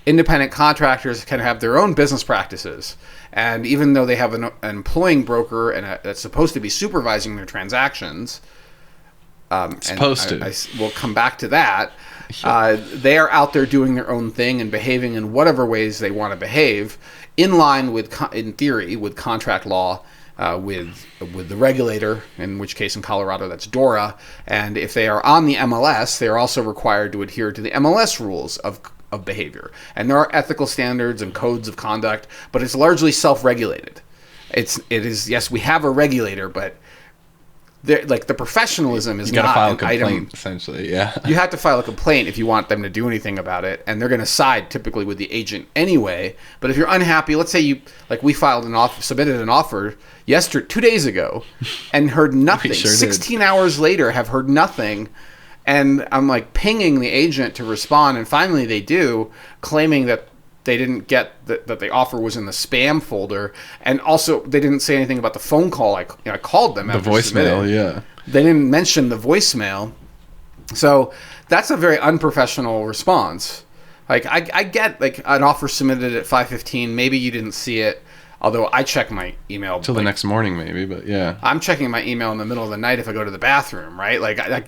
independent contractors can have their own business practices, and even though they have an employing broker that's supposed to be supervising their transactions, we'll come back to that. They are out there doing their own thing and behaving in whatever ways they want to behave, in line with, in theory, with contract law, with the regulator, in which case in Colorado that's DORA, and if they are on the MLS, they are also required to adhere to the MLS rules of behavior. And there are ethical standards and codes of conduct, but it's largely self-regulated. It is, yes, we have a regulator, but the professionalism is not file an a complaint, item. essentially. Yeah. You have to file a complaint if you want them to do anything about it, and they're going to side typically with the agent anyway. But if you're unhappy, let's say we submitted an offer 2 days ago and heard nothing. 16 hours later have heard nothing. And I'm like pinging the agent to respond, and finally they do, claiming that they didn't get that the offer was in the spam folder, and also they didn't say anything about the phone call. I called them. The voicemail, yeah. They didn't mention the voicemail, so that's a very unprofessional response. Like I get like an offer submitted at 5:15. Maybe you didn't see it. Although I check my email till the next morning, maybe, but yeah, I'm checking my email in the middle of the night if I go to the bathroom, right?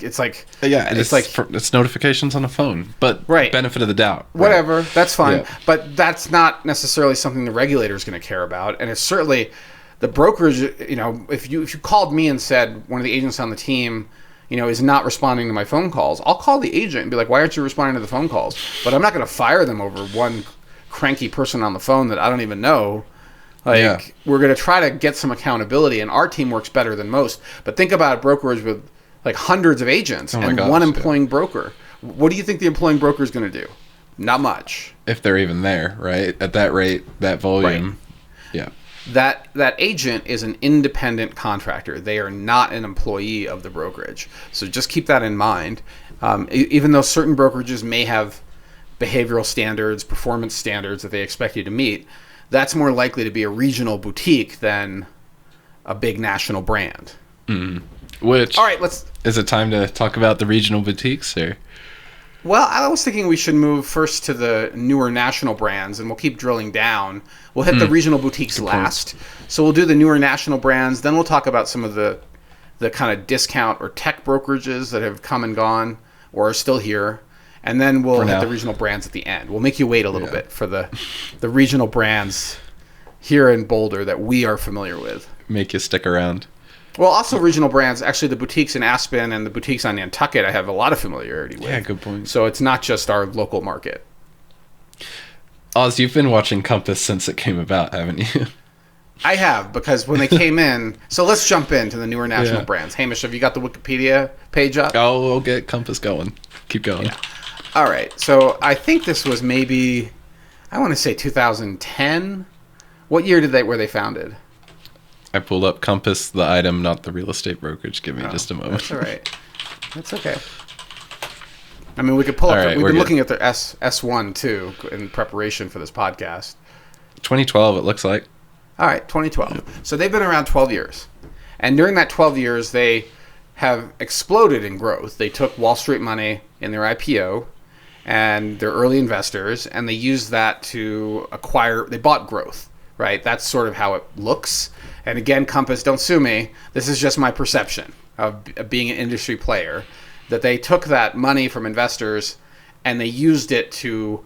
It's like it's notifications on the phone, but benefit of the doubt, right? Whatever, that's fine, but that's not necessarily something the regulator is going to care about, and it's certainly the brokerage. If you called me and said one of the agents on the team, is not responding to my phone calls, I'll call the agent and be like, why aren't you responding to the phone calls? But I'm not going to fire them over one cranky person on the phone that I don't even know. We're going to try to get some accountability, and our team works better than most. But think about a brokerage with like hundreds of agents one employing broker. What do you think the employing broker is going to do? Not much. If they're even there, right? At that rate, that volume. Right. Yeah. That agent is an independent contractor. They are not an employee of the brokerage. So just keep that in mind. Even though certain brokerages may have behavioral standards, performance standards that they expect you to meet, that's more likely to be a regional boutique than a big national brand. Which, all right, is it time to talk about the regional boutiques, or? Well, I was thinking we should move first to the newer national brands, and we'll keep drilling down. We'll hit the regional boutiques last. So we'll do the newer national brands, then we'll talk about some of the kind of discount or tech brokerages that have come and gone or are still here. And then we'll hit the regional brands at the end. We'll make you wait a little bit for the regional brands here in Boulder that we are familiar with. Make you stick around. Well, also regional brands. Actually, the boutiques in Aspen and the boutiques on Nantucket, I have a lot of familiarity with. Yeah, good point. So it's not just our local market. Oz, you've been watching Compass since it came about, haven't you? I have, because when they came in... So let's jump into the newer national brands. Hamish, have you got the Wikipedia page up? Oh, we'll get Compass going. Keep going. Yeah. All right, so I think this was maybe, I want to say 2010. What year were they founded? I pulled up Compass, the item, not the real estate brokerage. Give me just a moment. That's all right. That's okay. I mean, we could pull up. We've been looking at their S1 too in preparation for this podcast. 2012, it looks like. All right, 2012. So they've been around 12 years, and during that 12 years, they have exploded in growth. They took Wall Street money in their IPO, and they're early investors, and they use that to acquire. They bought growth, right? That's sort of how it looks. And again, Compass, don't sue me. This is just my perception of being an industry player, that they took that money from investors and they used it to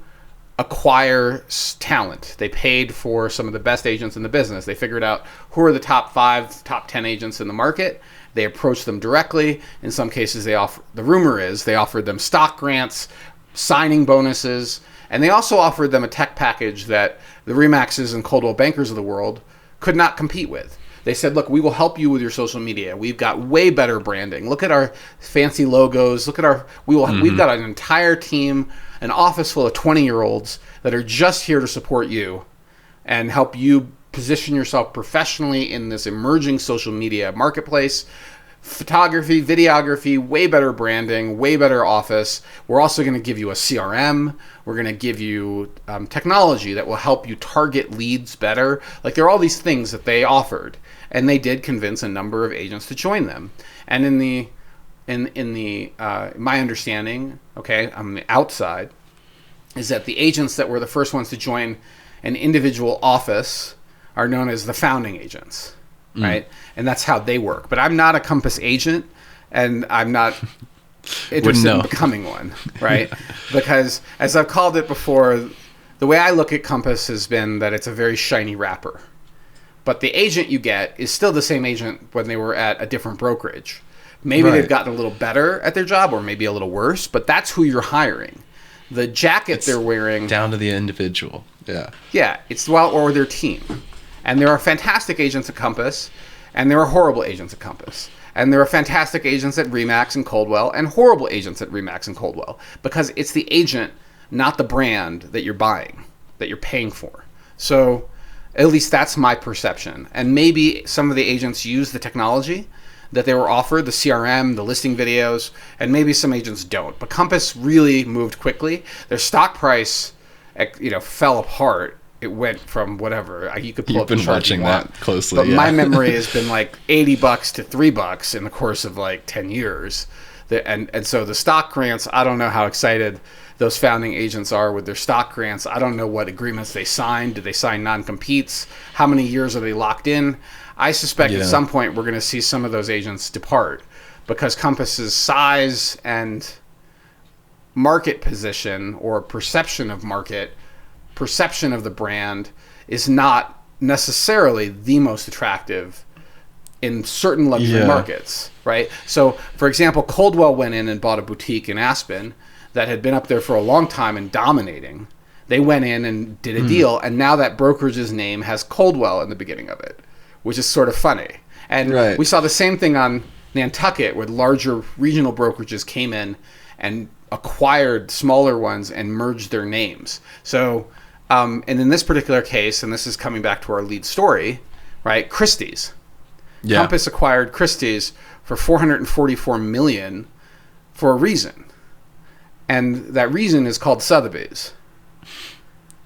acquire talent. They paid for some of the best agents in the business. They figured out who are the top 5, top 10 agents in the market. They approached them directly. In some cases, the rumor is they offered them stock grants, signing bonuses, and they also offered them a tech package that the Remaxes and Coldwell Bankers of the world could not compete with. They said, look, we will help you with your social media. We've got way better branding. Look at our fancy logos. Look at we've got an entire team, an office full of 20-year-olds that are just here to support you and help you position yourself professionally in this emerging social media marketplace. Photography, videography, way better branding, way better office. We're also going to give you a CRM. We're going to give you technology that will help you target leads better. Like, there are all these things that they offered, and they did convince a number of agents to join them. And my understanding, okay, on the outside, is that the agents that were the first ones to join an individual office are known as the founding agents. Right? And that's how they work. But I'm not a Compass agent, and I'm not interested in becoming one, right? Because, as I've called it before, the way I look at Compass has been that it's a very shiny wrapper. But the agent you get is still the same agent when they were at a different brokerage. Maybe they've gotten a little better at their job, or maybe a little worse, but that's who you're hiring. The jacket they're wearing... down to the individual. Yeah. Yeah, or their team. And there are fantastic agents at Compass, and there are horrible agents at Compass. And there are fantastic agents at Remax and Coldwell, and horrible agents at Remax and Coldwell. Because it's the agent, not the brand, that you're buying, that you're paying for. So at least that's my perception. And maybe some of the agents use the technology that they were offered, the CRM, the listing videos, and maybe some agents don't. But Compass really moved quickly. Their stock price, fell apart. It went from whatever. You could pull up the chart. You've been watching that closely. But my memory has been like $80 to $3 in the course of like 10 years. And so the stock grants, I don't know how excited those founding agents are with their stock grants. I don't know what agreements they signed. Did they sign non-competes? How many years are they locked in? I suspect at some point we're going to see some of those agents depart, because Compass's size and market position, or perception of the brand, is not necessarily the most attractive in certain luxury markets, right? So, for example, Coldwell went in and bought a boutique in Aspen that had been up there for a long time and dominating. They went in and did a deal, and now that brokerage's name has Coldwell in the beginning of it, which is sort of funny. And we saw the same thing on Nantucket, where larger regional brokerages came in and acquired smaller ones and merged their names. So... and in this particular case, and this is coming back to our lead story, right? Christie's. Yeah. Compass acquired Christie's for $444 million for a reason. And that reason is called Sotheby's.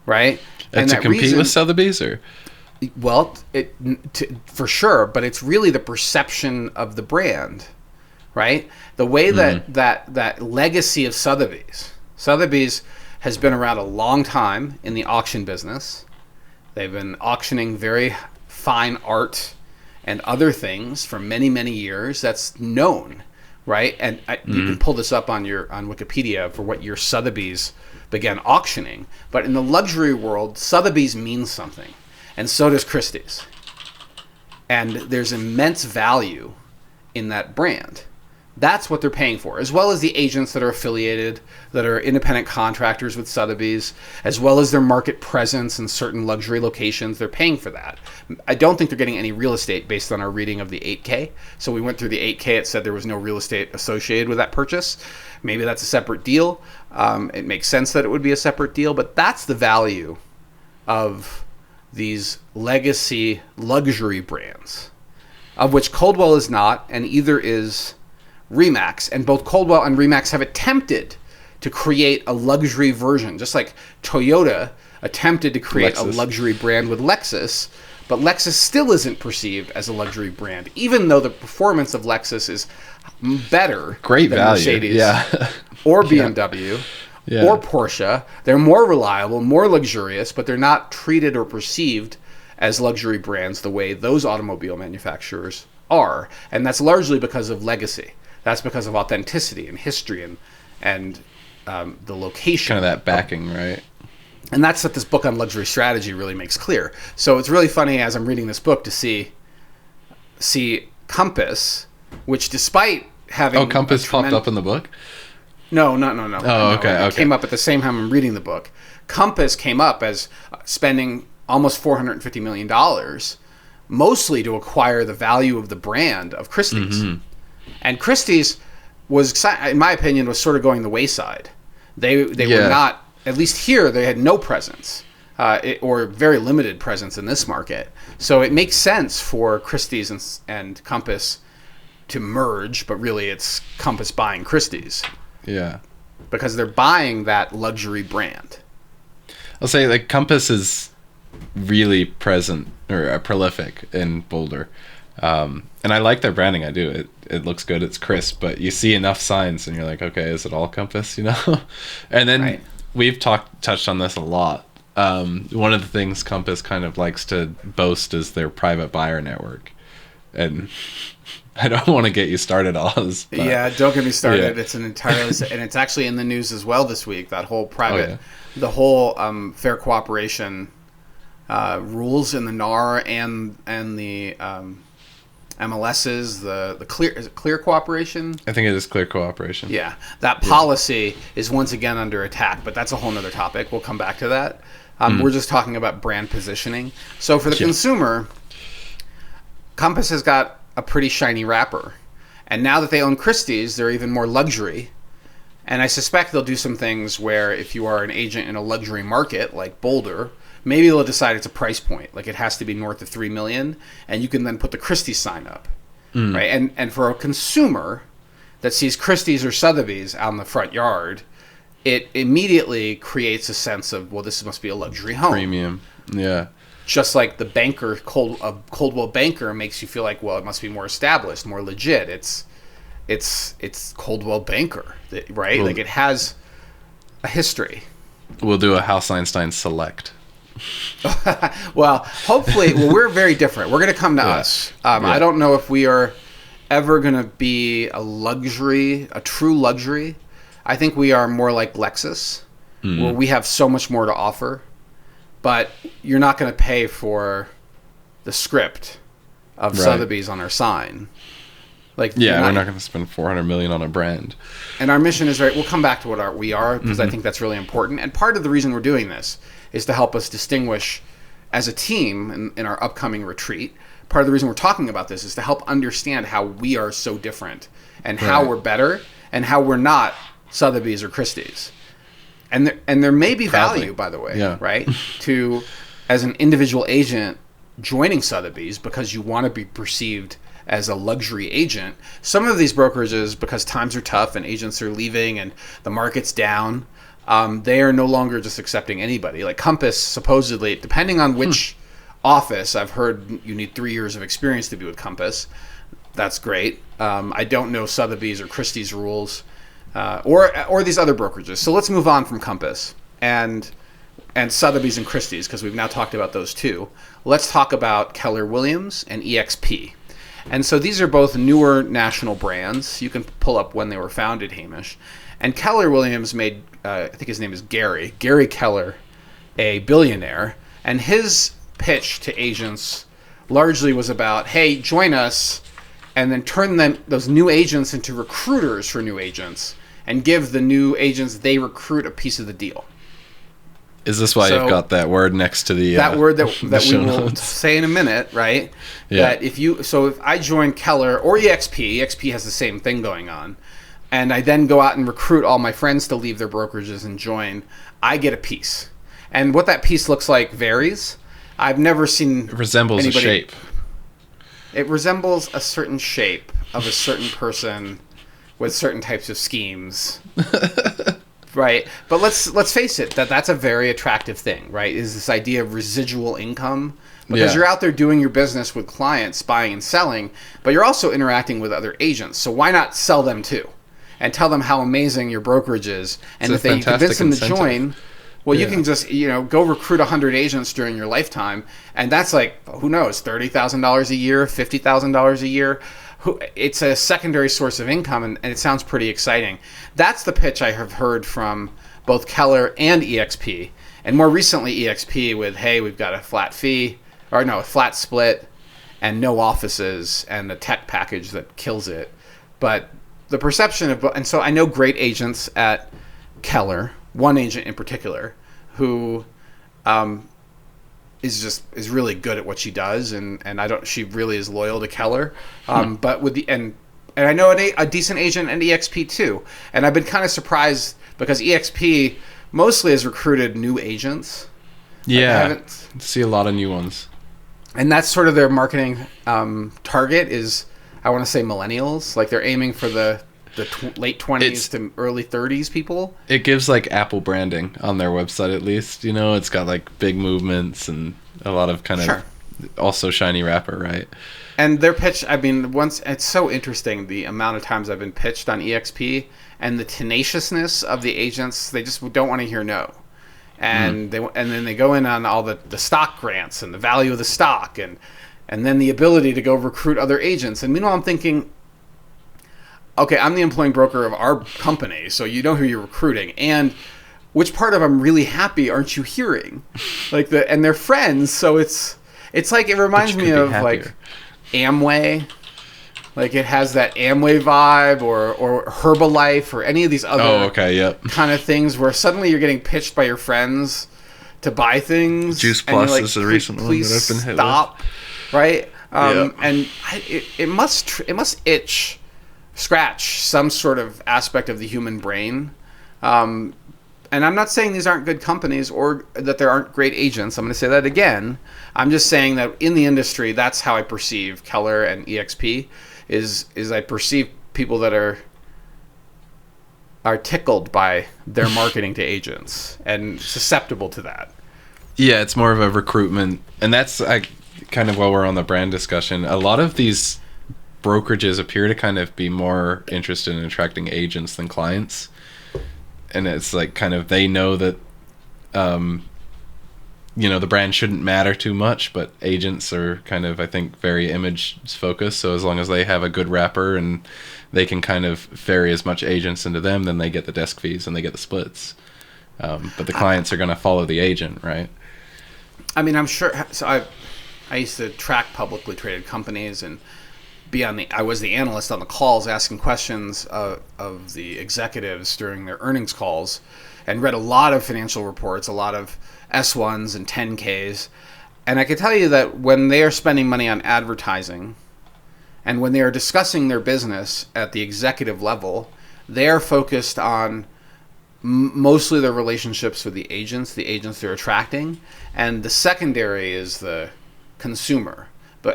Right? And to compete with Sotheby's, or? Well, for sure, but it's really the perception of the brand, right? The way that legacy of Sotheby's has been around a long time in the auction business. They've been auctioning very fine art and other things for many, many years. That's known, right? And you can pull this up on Wikipedia for what year Sotheby's began auctioning. But in the luxury world, Sotheby's means something, and so does Christie's. And there's immense value in that brand. That's what they're paying for, as well as the agents that are affiliated, that are independent contractors with Sotheby's, as well as their market presence in certain luxury locations. They're paying for that. I don't think they're getting any real estate based on our reading of the 8K. So we went through the 8K. It said there was no real estate associated with that purchase. Maybe that's a separate deal. It makes sense that it would be a separate deal, but that's the value of these legacy luxury brands, of which Coldwell is not, and either is Remax. And both Coldwell and Remax have attempted to create a luxury version, just like Toyota attempted to create a luxury brand with Lexus, but Lexus still isn't perceived as a luxury brand, even though the performance of Lexus is better than Mercedes or BMW or Porsche. They're more reliable, more luxurious, but they're not treated or perceived as luxury brands the way those automobile manufacturers are. And that's largely because of legacy. That's because of authenticity and history and the location. Kind of that backing, right? And that's what this book on luxury strategy really makes clear. So it's really funny as I'm reading this book to see Compass, which despite having... Compass popped up in the book? No. Oh, okay. It came up at the same time I'm reading the book. Compass came up as spending almost $450 million, mostly to acquire the value of the brand of Christie's. Mm-hmm. And Christie's was, in my opinion, was sort of going the wayside. They were not, at least here, they had no presence or very limited presence in this market. So it makes sense for Christie's and Compass to merge, but really it's Compass buying Christie's. Yeah. Because they're buying that luxury brand. I'll say like Compass is really present or prolific in Boulder. And I like their branding. I do. It looks good. It's crisp, but you see enough signs and you're like, okay, is it all Compass, And then we've touched on this a lot. One of the things Compass kind of likes to boast is their private buyer network. And I don't want to get you started on this. But, yeah, don't get me started. Yeah. It's an entirely, and it's actually in the news as well this week. That whole the whole fair cooperation rules in the NAR and the MLSs, the clear cooperation. I think it is clear cooperation. Yeah, that policy is once again under attack, but that's a whole nother topic. We'll come back to that. We're just talking about brand positioning. So for the consumer, Compass has got a pretty shiny wrapper. And now that they own Christie's, they're even more luxury. And I suspect they'll do some things where if you are an agent in a luxury market like Boulder, maybe they'll decide it's a price point. Like it has to be north of $3 million, and you can then put the Christie's sign up. Right? And for a consumer that sees Christie's or Sotheby's out in the front yard, it immediately creates a sense of, well, this must be a luxury home. Premium. Yeah. Just like the banker, Coldwell Banker makes you feel like, well, it must be more established, more legit. It's Coldwell Banker, right? Like it has a history. We'll do a House Einstein Select. Well, hopefully, we're very different. We're going to come to us. I don't know if we are ever going to be a true luxury. I think we are more like Lexus, where we have so much more to offer. But you're not going to pay for the script of Sotheby's on our sign. We're not going to spend $400 million on a brand. And our mission is we'll come back to what we are, because I think that's really important. And part of the reason we're doing this is to help us distinguish as a team in our upcoming retreat. Part of the reason we're talking about this is to help understand how we are so different and how we're better and how we're not Sotheby's or Christie's. And there may be value, by the way, right, to as an individual agent joining Sotheby's because you want to be perceived as a luxury agent. Some of these brokerages, because times are tough and agents are leaving and the market's down, they are no longer just accepting anybody. Like Compass, supposedly, depending on which office, I've heard you need 3 years of experience to be with Compass. That's great. I don't know Sotheby's or Christie's rules. Or these other brokerages. So let's move on from Compass and Sotheby's and Christie's, because we've now talked about those two. Let's talk about Keller Williams and EXP. And so these are both newer national brands. You can pull up when they were founded, Hamish. And Keller Williams made, I think his name is Gary Keller, a billionaire. And his pitch to agents largely was about, hey, join us, and then turn those new agents into recruiters for new agents, and give the new agents they recruit a piece of the deal. Is this why you've got that word next to the that word that we will say in a minute, right? Yeah. That if I join Keller or EXP has the same thing going on, and I then go out and recruit all my friends to leave their brokerages and join, I get a piece. And what that piece looks like varies. I've never seen it resembles a shape. It resembles a certain shape of a certain person with certain types of schemes. Right. But let's face it, that's a very attractive thing, right? Is this idea of residual income. Because you're out there doing your business with clients, buying and selling, but you're also interacting with other agents. So why not sell them too? and tell them how amazing your brokerage is. And It's if a they convince them to fantastic join, well, you Yeah. can just, go recruit 100 agents during your lifetime. And that's like, who knows, $30,000 a year, $50,000 a year. It's a secondary source of income, and it sounds pretty exciting. That's the pitch I have heard from both Keller and EXP. And more recently, EXP with, hey, we've got a flat fee, or no, a flat split, and no offices, and a tech package that kills it. But the perception of, and so I know great agents at Keller, one agent in particular, who is really good at what she does, and she really is loyal to Keller. But with and I know a decent agent at EXP too, and I've been kind of surprised because EXP mostly has recruited new agents. Yeah, see a lot of new ones. And that's sort of their marketing target is, I want to say millennials. Like they're aiming for the late 20s to early 30s people. It gives like Apple branding on their website at least. It's got like big movements and a lot of kind of also shiny wrapper, right? And their pitch, it's so interesting the amount of times I've been pitched on EXP and the tenaciousness of the agents. They just don't want to hear no. And then they go in on all the stock grants and the value of the stock and then the ability to go recruit other agents. And meanwhile, I'm thinking, okay, I'm the employing broker of our company, so you know who you're recruiting. And which part of I'm really happy aren't you hearing? And they're friends, so it's like, it reminds me of like Amway. Like it has that Amway vibe or Herbalife or any of these other kind of things where suddenly you're getting pitched by your friends to buy things. Juice Plus is a recent one that I've been hit with. Right? And it must scratch some sort of aspect of the human brain. And I'm not saying these aren't good companies or that there aren't great agents. I'm going to say that again. I'm just saying that in the industry, that's how I perceive Keller and EXP. Is I perceive people that are tickled by their marketing to agents and susceptible to that. Yeah, it's more of a recruitment, and that's kind of while we're on the brand discussion. A lot of these brokerages appear to kind of be more interested in attracting agents than clients, and it's like kind of they know that the brand shouldn't matter too much, but agents are kind of, I think, very image focused. So as long as they have a good wrapper and they can kind of ferry as much agents into them, then they get the desk fees and they get the splits. But the clients are going to follow the agent, right? I'm sure. So I used to track publicly traded companies and I was the analyst on the calls asking questions of the executives during their earnings calls, and read a lot of financial reports, a lot of S1s and 10Ks. And I can tell you that when they are spending money on advertising and when they are discussing their business at the executive level, they are focused on mostly their relationships with the agents they're attracting. And the secondary is the consumer.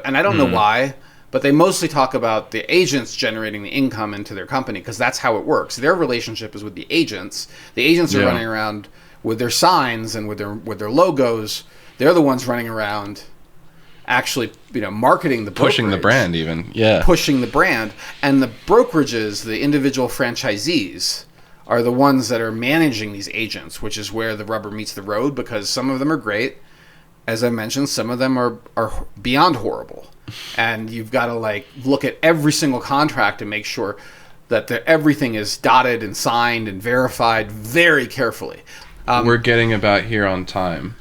And I don't know why, but they mostly talk about the agents generating the income into their company because that's how it works. Their relationship is with the agents. The agents are running around with their signs and with their logos. They're the ones running around actually, marketing the brokerage. Pushing the brand even. Pushing the brand. And the brokerages, the individual franchisees, are the ones that are managing these agents, which is where the rubber meets the road because some of them are great. As I mentioned, some of them are beyond horrible. And you've got to look at every single contract to make sure that everything is dotted and signed and verified very carefully. We're getting about here on time,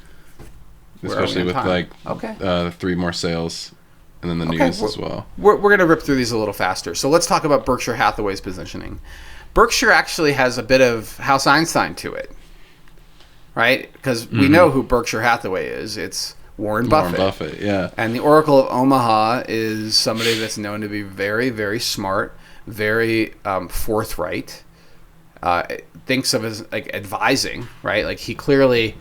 especially with time? the 3 more sales and then the news as well. We're going to rip through these a little faster. So let's talk about Berkshire Hathaway's positioning. Berkshire actually has a bit of House Einstein to it, right? Because we know who Berkshire Hathaway is. It's Warren Buffett. Warren Buffett, yeah. And the Oracle of Omaha is somebody that's known to be very, very smart, very forthright. Thinks of as advising, right? He clearly,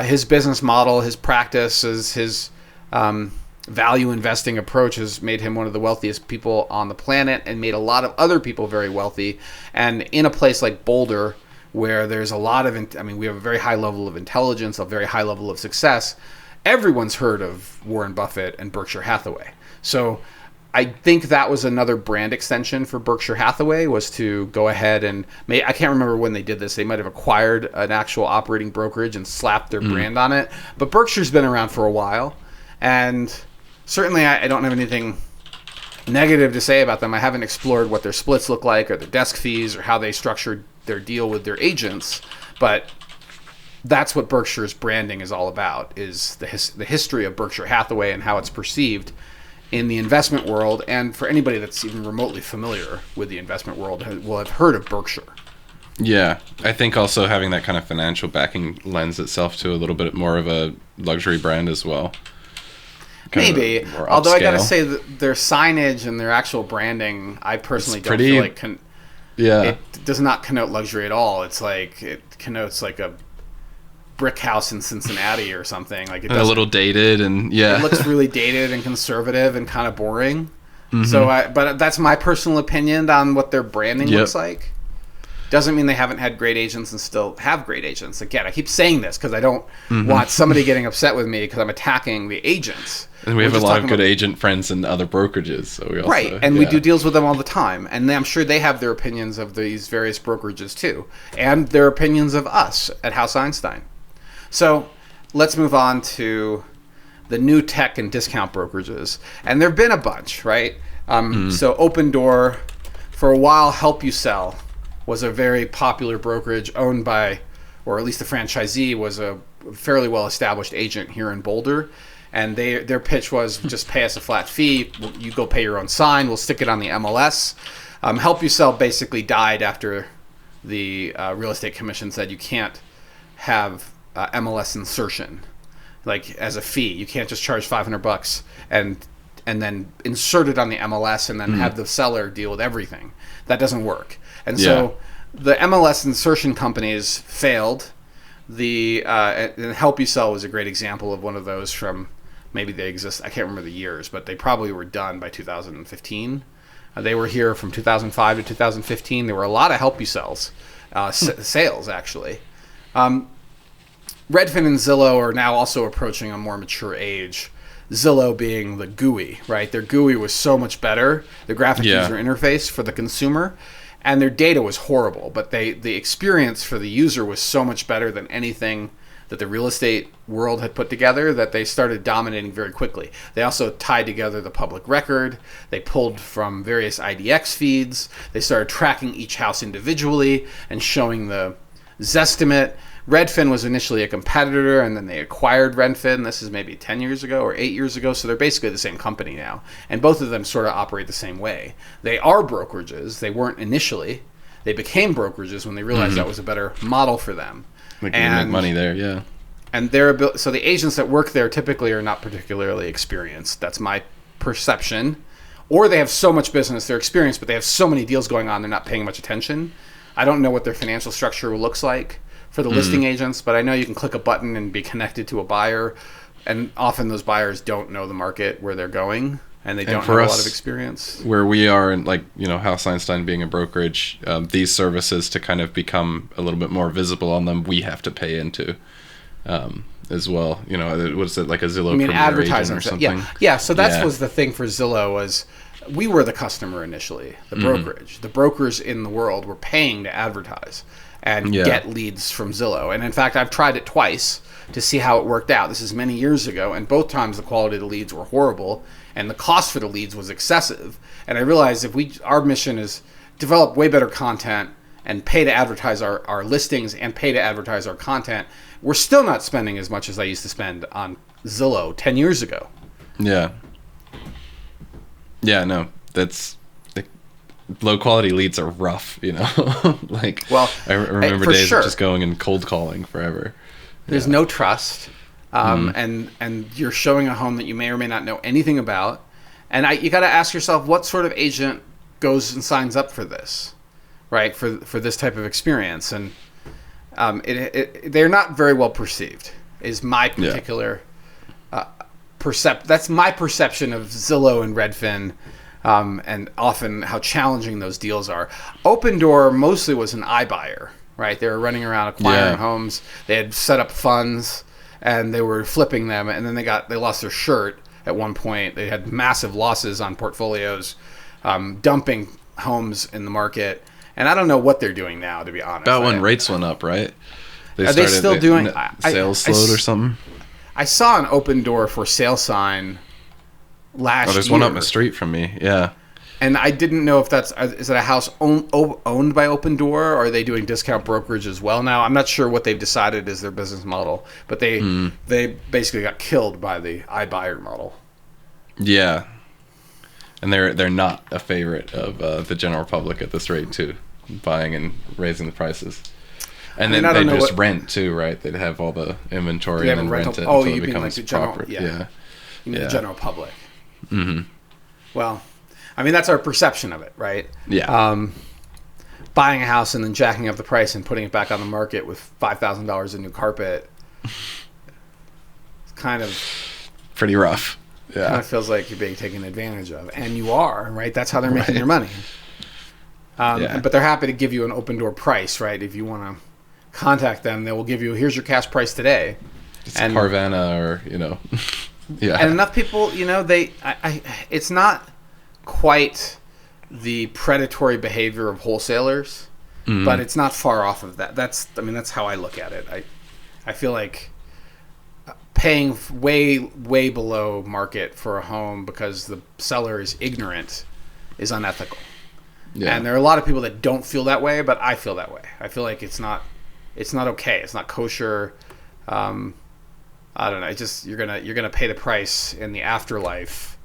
his business model, his practices, his value investing approach has made him one of the wealthiest people on the planet and made a lot of other people very wealthy. And in a place like Boulder, where there's a lot of, we have a very high level of intelligence, a very high level of success. Everyone's heard of Warren Buffett and Berkshire Hathaway. So I think that was another brand extension for Berkshire Hathaway, was to go ahead and I can't remember when they did this. They might have acquired an actual operating brokerage and slapped their brand on it. But Berkshire's been around for a while, and certainly I don't have anything negative to say about them. I haven't explored what their splits look like, or their desk fees, or how they structured their deal with their agents, but that's what Berkshire's branding is all about, is the history of Berkshire Hathaway and how it's perceived in the investment world. And for anybody that's even remotely familiar with the investment world will have heard of Berkshire. Yeah, I think also having that kind of financial backing lends itself to a little bit more of a luxury brand as well. Maybe, although I gotta say that their signage and their actual branding, I personally don't feel like it does not connote luxury at all. It's like it connotes like a brick house in Cincinnati or something. Like a little dated, and it looks really dated and conservative and kind of boring. So, but that's my personal opinion on what their branding looks like. Doesn't mean they haven't had great agents and still have great agents. Again, I keep saying this because I don't want somebody getting upset with me because I'm attacking the agents. And we have a lot of good agent friends in other brokerages. So we also, and we do deals with them all the time. And I'm sure they have their opinions of these various brokerages too. And their opinions of us at House Einstein. So let's move on to the new tech and discount brokerages. And there have been a bunch, right? So Open Door, for a while, Help You Sell was a very popular brokerage owned by, or at least the franchisee was a fairly well-established agent here in Boulder. And their pitch was, just pay us a flat fee. You go pay your own sign. We'll stick it on the MLS. Help You Sell basically died after the real estate commission said you can't have MLS insertion, like as a fee. You can't just charge $500 and then insert it on the MLS and then have the seller deal with everything. That doesn't work. And so the MLS insertion companies failed. And Help You Sell was a great example of one of those from, maybe they exist, I can't remember the years, but they probably were done by 2015. They were here from 2005 to 2015. There were a lot of Help You Sells, sales actually. Redfin and Zillow are now also approaching a more mature age. Zillow being the GUI, right? Their GUI was so much better, the graphic user interface for the consumer, and their data was horrible, but the experience for the user was so much better than anything that the real estate world had put together that they started dominating very quickly. They also tied together the public record. They pulled from various IDX feeds. They started tracking each house individually and showing the Zestimate. Redfin was initially a competitor, and then they acquired Redfin. This is maybe 10 years ago or 8 years ago, so they're basically the same company now. And both of them sort of operate the same way. They are brokerages. They weren't initially. They became brokerages when they realized that was a better model for them. They can make money there, yeah. And so the agents that work there typically are not particularly experienced. That's my perception. Or they have so much business, they're experienced, but they have so many deals going on, they're not paying much attention. I don't know what their financial structure looks like for the listing agents, but I know you can click a button and be connected to a buyer, and often those buyers don't know the market where they're going, and they don't have a lot of experience. Where we are, in House Einstein being a brokerage, these services, to kind of become a little bit more visible on them, we have to pay into as well. What is it, like a Zillow Premier agent or something? Yeah. So that was the thing for Zillow, was we were the customer initially, the brokerage. The brokers in the world were paying to advertise and get leads from Zillow. And in fact, I've tried it twice to see how it worked out. This is many years ago, and both times the quality of the leads were horrible, and the cost for the leads was excessive. And I realized our mission is develop way better content and pay to advertise our listings and pay to advertise our content. We're still not spending as much as I used to spend on Zillow 10 years ago. Yeah. Yeah, no, that's... low quality leads are rough, I remember days of just going and cold calling forever. There's no trust, and you're showing a home that you may or may not know anything about, and you got to ask yourself, what sort of agent goes and signs up for this, right? For this type of experience, and they're not very well perceived. Is my particular that's my perception of Zillow and Redfin. And often how challenging those deals are. Open Door mostly was an iBuyer, right? They were running around acquiring homes. They had set up funds, and they were flipping them, and then they lost their shirt at one point. They had massive losses on portfolios, dumping homes in the market. And I don't know what they're doing now, to be honest. About when rates went up, right? Are they still doing sales slowed or something? I saw an open door for sale sign last year. Oh, there's one up the street from me. Yeah. And I didn't know if is it a house owned by Open Door, or are they doing discount brokerage as well now? I'm not sure what they've decided is their business model, but they basically got killed by the iBuyer model. Yeah. And they're not a favorite of the general public at this rate too, buying and raising the prices. And then they just rent too, right? They'd have all the inventory and then rent it until it becomes proper. Yeah. You mean the general public. Mm-hmm. Well, I mean, that's our perception of it, right? Yeah. Buying a house and then jacking up the price and putting it back on the market with $5,000 in new carpet. It's kind of pretty rough. Yeah. Kind of feels like you're being taken advantage of. And you are, right? That's how they're making their money. But they're happy to give you an open door price, right? If you want to contact them, they will give you, here's your cash price today. It's Carvana or, yeah. And enough people, it's not quite the predatory behavior of wholesalers, but it's not far off of that. That's how I look at it. I feel like paying way below market for a home because the seller is ignorant is unethical. Yeah. And there are a lot of people that don't feel that way, but I feel that way. I feel like it's not okay. It's not kosher. I don't know. You're gonna pay the price in the afterlife.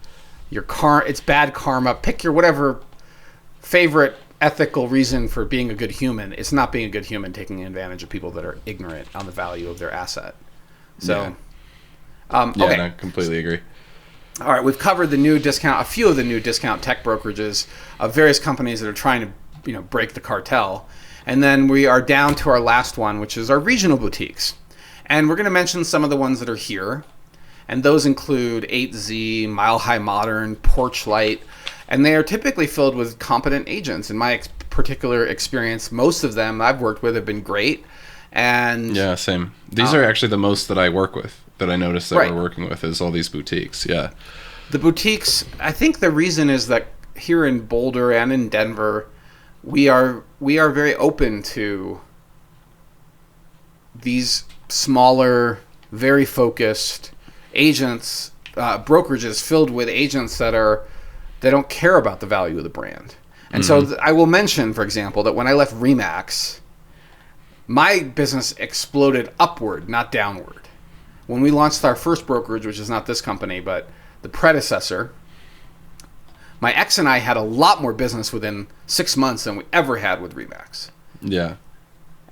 It's bad karma. Pick your whatever favorite ethical reason for being a good human. It's not being a good human taking advantage of people that are ignorant on the value of their asset. So, okay. I completely agree. All right, we've covered a few of the new discount tech brokerages of various companies that are trying to, break the cartel, and then we are down to our last one, which is our regional boutiques, and we're going to mention some of the ones that are here. And those include 8Z, Mile High Modern, Porchlight, and they are typically filled with competent agents. In my particular experience, most of them I've worked with have been great. And yeah, same. These are actually the most that I work with, that I noticed that we're working with, is all these boutiques. Yeah. The boutiques, I think the reason is that here in Boulder and in Denver, we are very open to these smaller, very focused agents, brokerages filled with agents that don't care about the value of the brand. And so I will mention, for example, that when I left Remax, my business exploded upward, not downward. When we launched our first brokerage, which is not this company, but the predecessor, my ex and I had a lot more business within 6 months than we ever had with Remax. Yeah.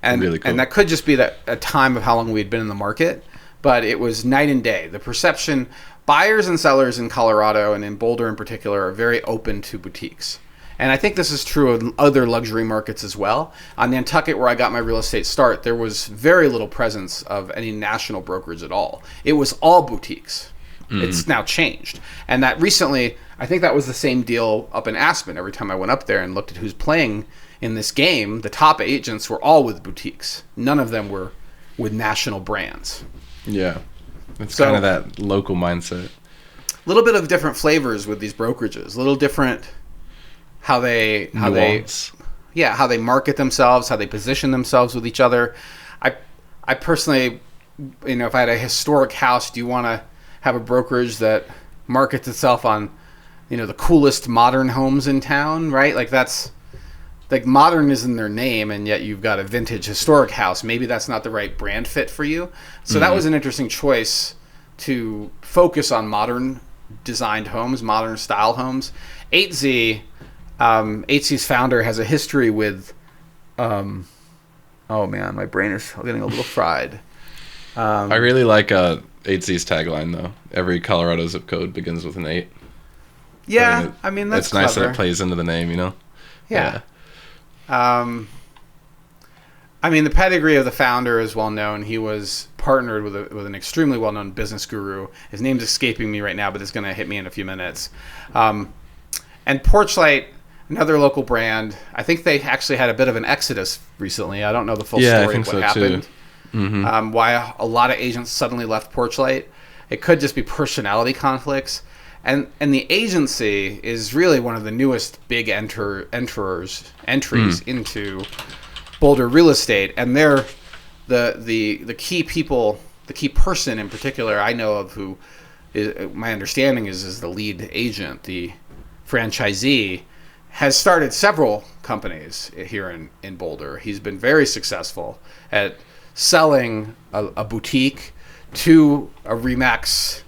And, really cool. And that could just be a time of how long we had been in the market. But it was night and day. The perception, buyers and sellers in Colorado and in Boulder in particular are very open to boutiques. And I think this is true of other luxury markets as well. On Nantucket, where I got my real estate start, there was very little presence of any national brokerage at all. It was all boutiques. It's now changed. And that recently, I think that was the same deal up in Aspen. Every time I went up there and looked at who's playing in this game, the top agents were all with boutiques. None of them were with national brands. Yeah. It's kind of that local mindset. A little bit of different flavors with these brokerages. A little different how they market themselves, how they position themselves with each other. I personally, if I had a historic house, do you want to have a brokerage that markets itself on, the coolest modern homes in town, right? Like that's like modern is in their name, and yet you've got a vintage historic house. Maybe that's not the right brand fit for you. So that was an interesting choice to focus on modern designed homes, modern style homes. 8Z's founder has a history with, oh man, my brain is getting a little fried. I really like 8Z's tagline though. Every Colorado zip code begins with an 8. Yeah, I mean that's it's nice clever. that it plays into the name, Yeah. The pedigree of the founder is well known. He was partnered with an extremely well known business guru. His name's escaping me right now, but it's going to hit me in a few minutes. And Porchlight, another local brand. I think they actually had a bit of an exodus recently. I don't know the full story of what happened. Too. Why a lot of agents suddenly left Porchlight. It could just be personality conflicts. And the agency is really one of the newest big entries into Boulder real estate, and they're the key people, the key person in particular I know of who is, my understanding is the lead agent, the franchisee, has started several companies here in Boulder. He's been very successful at selling a boutique to a RE/MAX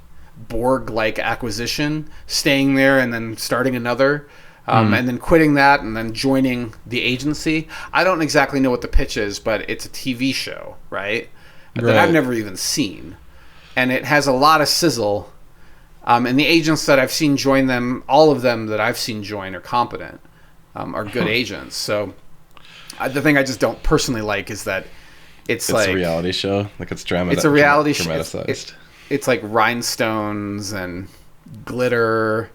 Borg-like acquisition, staying there and then starting another, and then quitting that and then joining the agency. I don't exactly know what the pitch is, but it's a TV show, right? That I've never even seen. And it has a lot of sizzle. And the agents that I've seen join them, all of them that I've seen join are competent, are good agents. So the thing I just don't personally like is that it's like... It's a reality show. Like it's drama. It's a reality show. Dramatized. It's like rhinestones and glitter,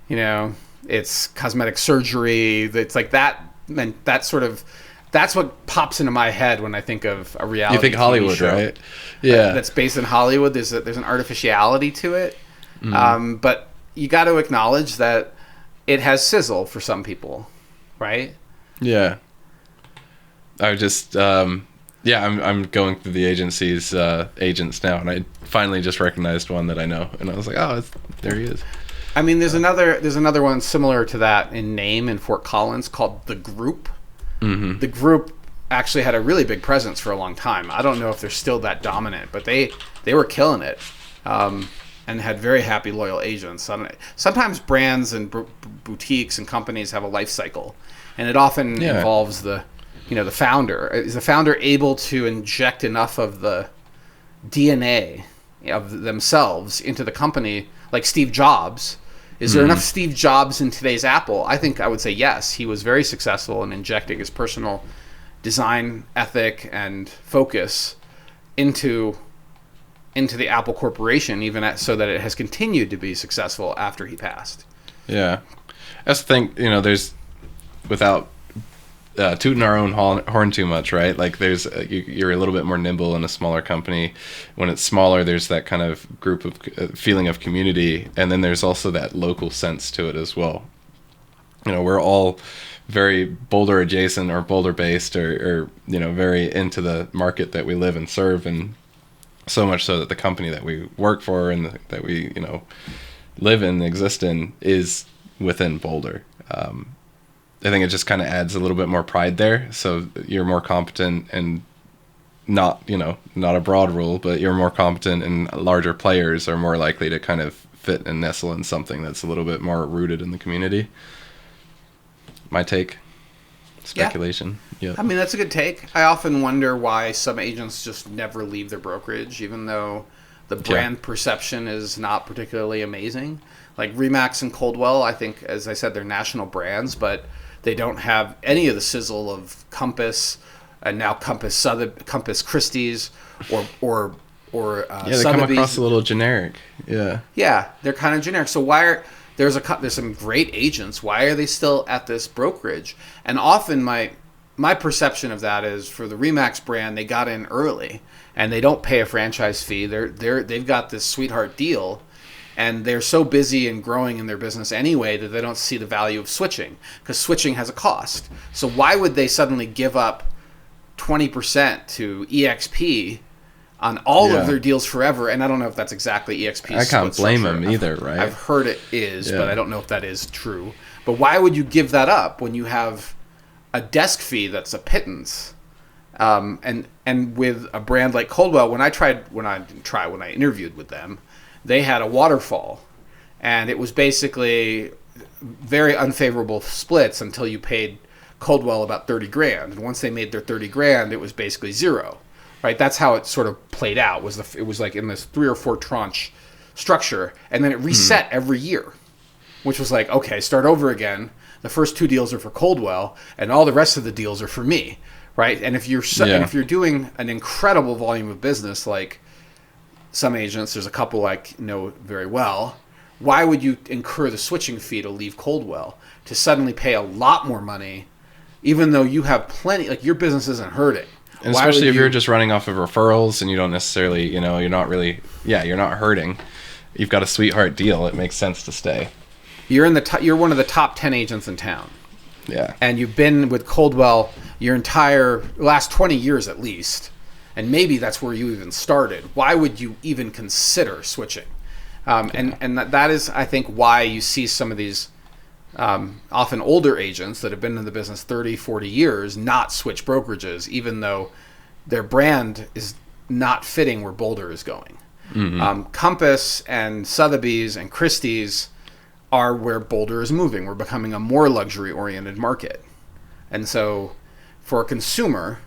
you know, it's cosmetic surgery. It's like that, and that's what pops into my head when I think of a reality You think TV Hollywood, show. right? Yeah. That's based in Hollywood. There's an artificiality to it. But you got to acknowledge that it has sizzle for some people, right? Yeah. I just, I'm going through the agency's agents now, and I finally just recognized one that I know, and I was like, oh, there he is. I mean, there's another one similar to that in name in Fort Collins called The Group. The Group actually had a really big presence for a long time. I don't know if they're still that dominant, but they were killing it, and had very happy, loyal agents. Sometimes brands and boutiques and companies have a life cycle, and it often involves the founder. Is the founder able to inject enough of the DNA of themselves into the company, like Steve Jobs? Is there enough Steve Jobs in today's Apple? I think I would say yes. He was very successful in injecting his personal design ethic and focus into the Apple Corporation, so that it has continued to be successful after he passed. Yeah. That's the thing, there's, without tooting our own horn too much, right? Like there's you're a little bit more nimble in a smaller company. When it's smaller, there's that kind of group of feeling of community, and then there's also that local sense to it as well. We're all very Boulder adjacent or Boulder based, or very into the market that we live and serve, and so much so that the company that we work for and that we live in, exist in, is within Boulder. I think it just kind of adds a little bit more pride there. So you're more competent, and not a broad rule, but you're more competent, and larger players are more likely to kind of fit and nestle in something that's a little bit more rooted in the community. My take. Speculation. Yeah. I mean, that's a good take. I often wonder why some agents just never leave their brokerage, even though the brand perception is not particularly amazing. Like RE/MAX and Coldwell, I think, as I said, they're national brands, but they don't have any of the sizzle of Compass, and now Compass Christie's, or they Sotheby's. come across a little generic. Yeah, they're kind of generic. So why there's some great agents? Why are they still at this brokerage? And often my perception of that is, for the RE/MAX brand, they got in early, and they don't pay a franchise fee. They've got this sweetheart deal. And they're so busy and growing in their business anyway that they don't see the value of switching, because switching has a cost. So why would they suddenly give up 20% to EXP on all of their deals forever? And I don't know if that's exactly EXP's. I can't blame them either, right? I've heard it is, but I don't know if that is true. But why would you give that up when you have a desk fee that's a pittance? And with a brand like Coldwell, when I interviewed with them, they had a waterfall, and it was basically very unfavorable splits until you paid Coldwell about $30,000. And once they made their $30,000, it was basically zero, right? That's how it sort of played out. It was like in this 3 or 4 tranche structure, and then it reset every year, which was like, okay, start over again. The first 2 deals are for Coldwell, and all the rest of the deals are for me, right? And if you're doing an incredible volume of business, like some agents, there's a couple I know very well, why would you incur the switching fee to leave Coldwell to suddenly pay a lot more money, even though you have plenty, like your business isn't hurting? And especially if you're just running off of referrals and you don't necessarily, you're not really, you're not hurting. You've got a sweetheart deal. It makes sense to stay. You're you're one of the top 10 agents in town. Yeah. And you've been with Coldwell your entire last 20 years at least. And maybe that's where you even started. Why would you even consider switching? And that is, I think, why you see some of these often older agents that have been in the business 30, 40 years not switch brokerages, even though their brand is not fitting where Boulder is going. Mm-hmm. Compass and Sotheby's and Christie's are where Boulder is moving. We're becoming a more luxury-oriented market. And so for a consumer,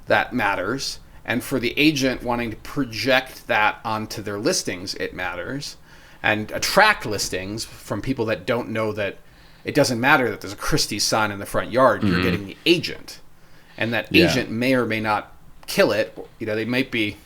that matters. And for the agent wanting to project that onto their listings, it matters. And attract listings from people that don't know that it doesn't matter that there's a Christie sign in the front yard. Mm-hmm. You're getting the agent. And that agent may or may not kill it. They might be...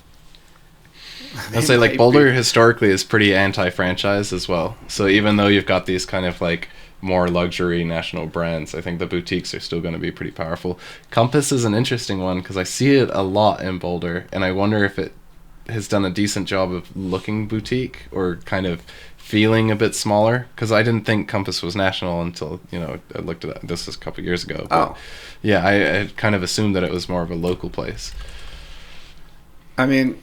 I'd say like Boulder historically is pretty anti-franchise as well. So even though you've got these kind of like more luxury national brands, I think the boutiques are still going to be pretty powerful. Compass is an interesting one because I see it a lot in Boulder, and I wonder if it has done a decent job of looking boutique or kind of feeling a bit smaller, because I didn't think Compass was national until I looked at this a couple of years ago. But I kind of assumed that it was more of a local place. I mean,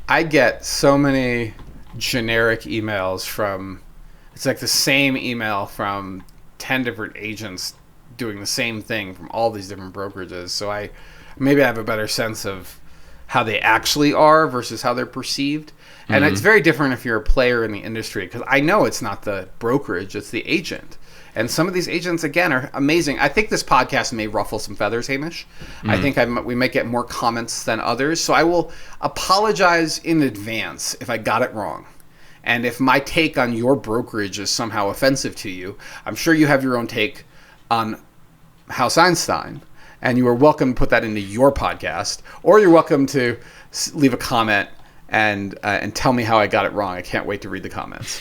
I get so many generic emails from, it's like the same email from 10 different agents doing the same thing from all these different brokerages. So I have a better sense of how they actually are versus how they're perceived. And it's very different if you're a player in the industry, because I know it's not the brokerage, it's the agent. And some of these agents, again, are amazing. I think this podcast may ruffle some feathers, Hamish. I think we might get more comments than others. So I will apologize in advance if I got it wrong. And if my take on your brokerage is somehow offensive to you, I'm sure you have your own take on House Einstein. And you are welcome to put that into your podcast. Or you're welcome to leave a comment and tell me how I got it wrong. I can't wait to read the comments.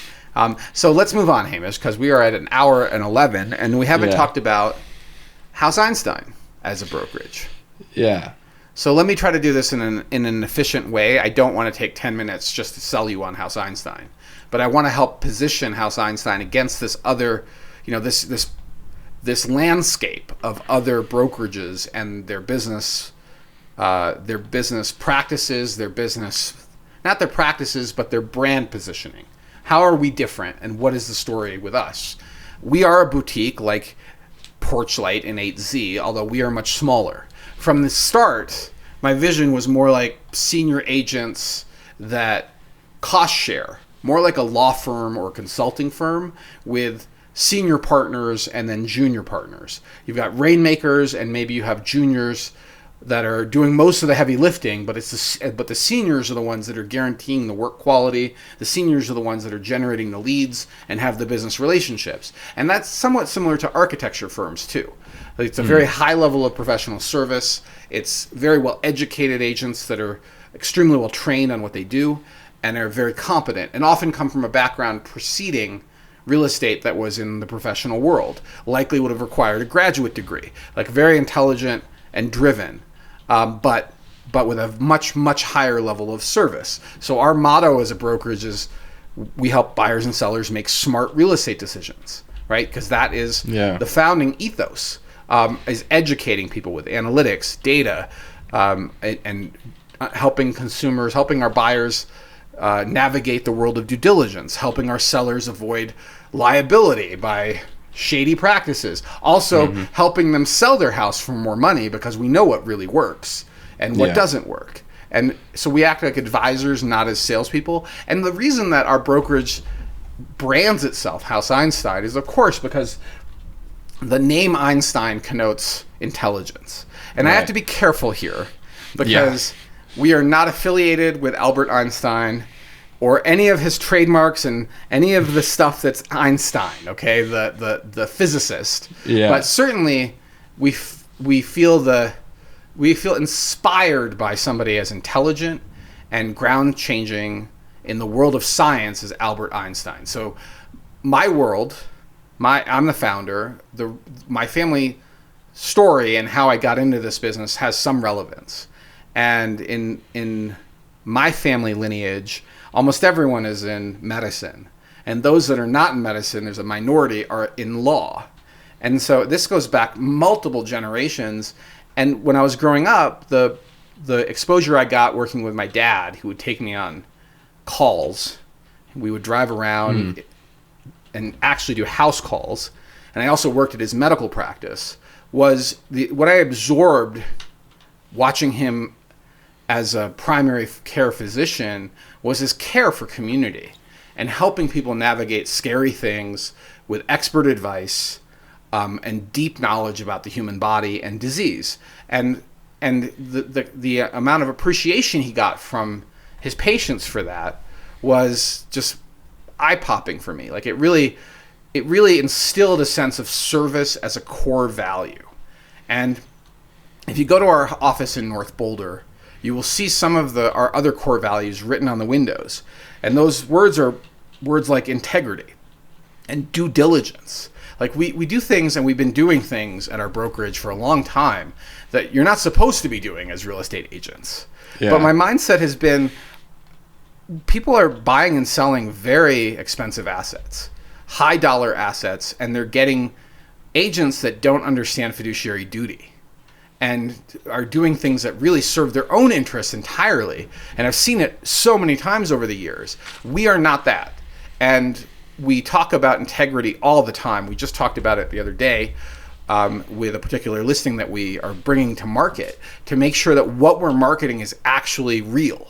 So let's move on, Hamish, because we are at an hour and 11, and we haven't talked about House Einstein as a brokerage. Yeah. So let me try to do this in an efficient way. I don't want to take 10 minutes just to sell you on House Einstein, but I want to help position House Einstein against this other, this landscape of other brokerages and their business practices, not their practices, but their brand positioning. How are we different, and what is the story with us? We are a boutique like Porchlight and 8Z, although we are much smaller. From the start, my vision was more like senior agents that cost share, more like a law firm or consulting firm with senior partners and then junior partners. You've got rainmakers, and maybe you have juniors that are doing most of the heavy lifting, but the seniors are the ones that are guaranteeing the work quality. The seniors are the ones that are generating the leads and have the business relationships. And that's somewhat similar to architecture firms too. It's a very high level of professional service. It's very well educated agents that are extremely well trained on what they do and are very competent, and often come from a background preceding real estate that was in the professional world. Likely would have required a graduate degree, like very intelligent and driven. But with a much, much higher level of service. So our motto as a brokerage is we help buyers and sellers make smart real estate decisions, right? Because that is the founding ethos, is educating people with analytics, data, and helping consumers, helping our buyers navigate the world of due diligence, helping our sellers avoid liability by shady practices, also helping them sell their house for more money, because we know what really works and what doesn't work. And so we act like advisors, not as salespeople. And the reason that our brokerage brands itself House Einstein is, of course, because the name Einstein connotes intelligence. And I have to be careful here, because we are not affiliated with Albert Einstein or any of his trademarks and any of the stuff that's Einstein, okay, the physicist. Yeah. But certainly we feel inspired by somebody as intelligent and ground-changing in the world of science as Albert Einstein. So my world, I'm the founder. My family story and how I got into this business has some relevance. And in my family lineage, almost everyone is in medicine. And those that are not in medicine, there's a minority, are in law. And so this goes back multiple generations. And when I was growing up, the exposure I got working with my dad, who would take me on calls, we would drive around and actually do house calls. And I also worked at his medical practice, was what I absorbed watching him as a primary care physician was his care for community and helping people navigate scary things with expert advice and deep knowledge about the human body and disease. And the amount of appreciation he got from his patients for that was just eye-popping for me. Like it really instilled a sense of service as a core value. And if you go to our office in North Boulder, you will see some of our other core values written on the windows. And those words are words like integrity and due diligence. Like we do things, and we've been doing things at our brokerage for a long time that you're not supposed to be doing as real estate agents. Yeah. But my mindset has been, people are buying and selling very expensive assets, high dollar assets, and they're getting agents that don't understand fiduciary duty and are doing things that really serve their own interests entirely. And I've seen it so many times over the years. We are not that. And we talk about integrity all the time. We just talked about it the other day with a particular listing that we are bringing to market to make sure that what we're marketing is actually real,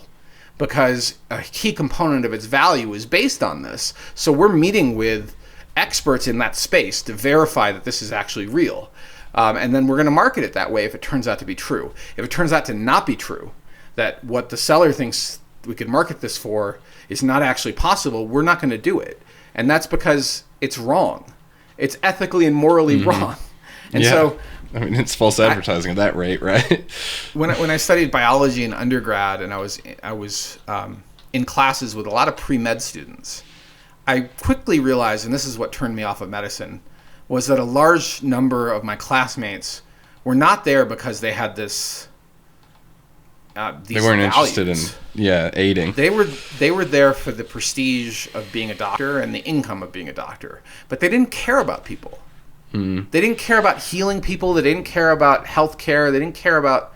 because a key component of its value is based on this. So we're meeting with experts in that space to verify that this is actually real. And then we're going to market it that way if it turns out to be true. If it turns out to not be true, that what the seller thinks we could market this for is not actually possible, we're not going to do it. And that's because it's wrong. It's ethically and morally wrong. And so, I mean, it's false advertising at that rate, right? When I studied biology in undergrad, and I was in classes with a lot of pre-med students, I quickly realized, and this is what turned me off of medicine, was that a large number of my classmates were not there because they had these they weren't values. Interested in aiding. They were there for the prestige of being a doctor and the income of being a doctor, but they didn't care about people. They didn't care about healing people. They didn't care about healthcare. They didn't care about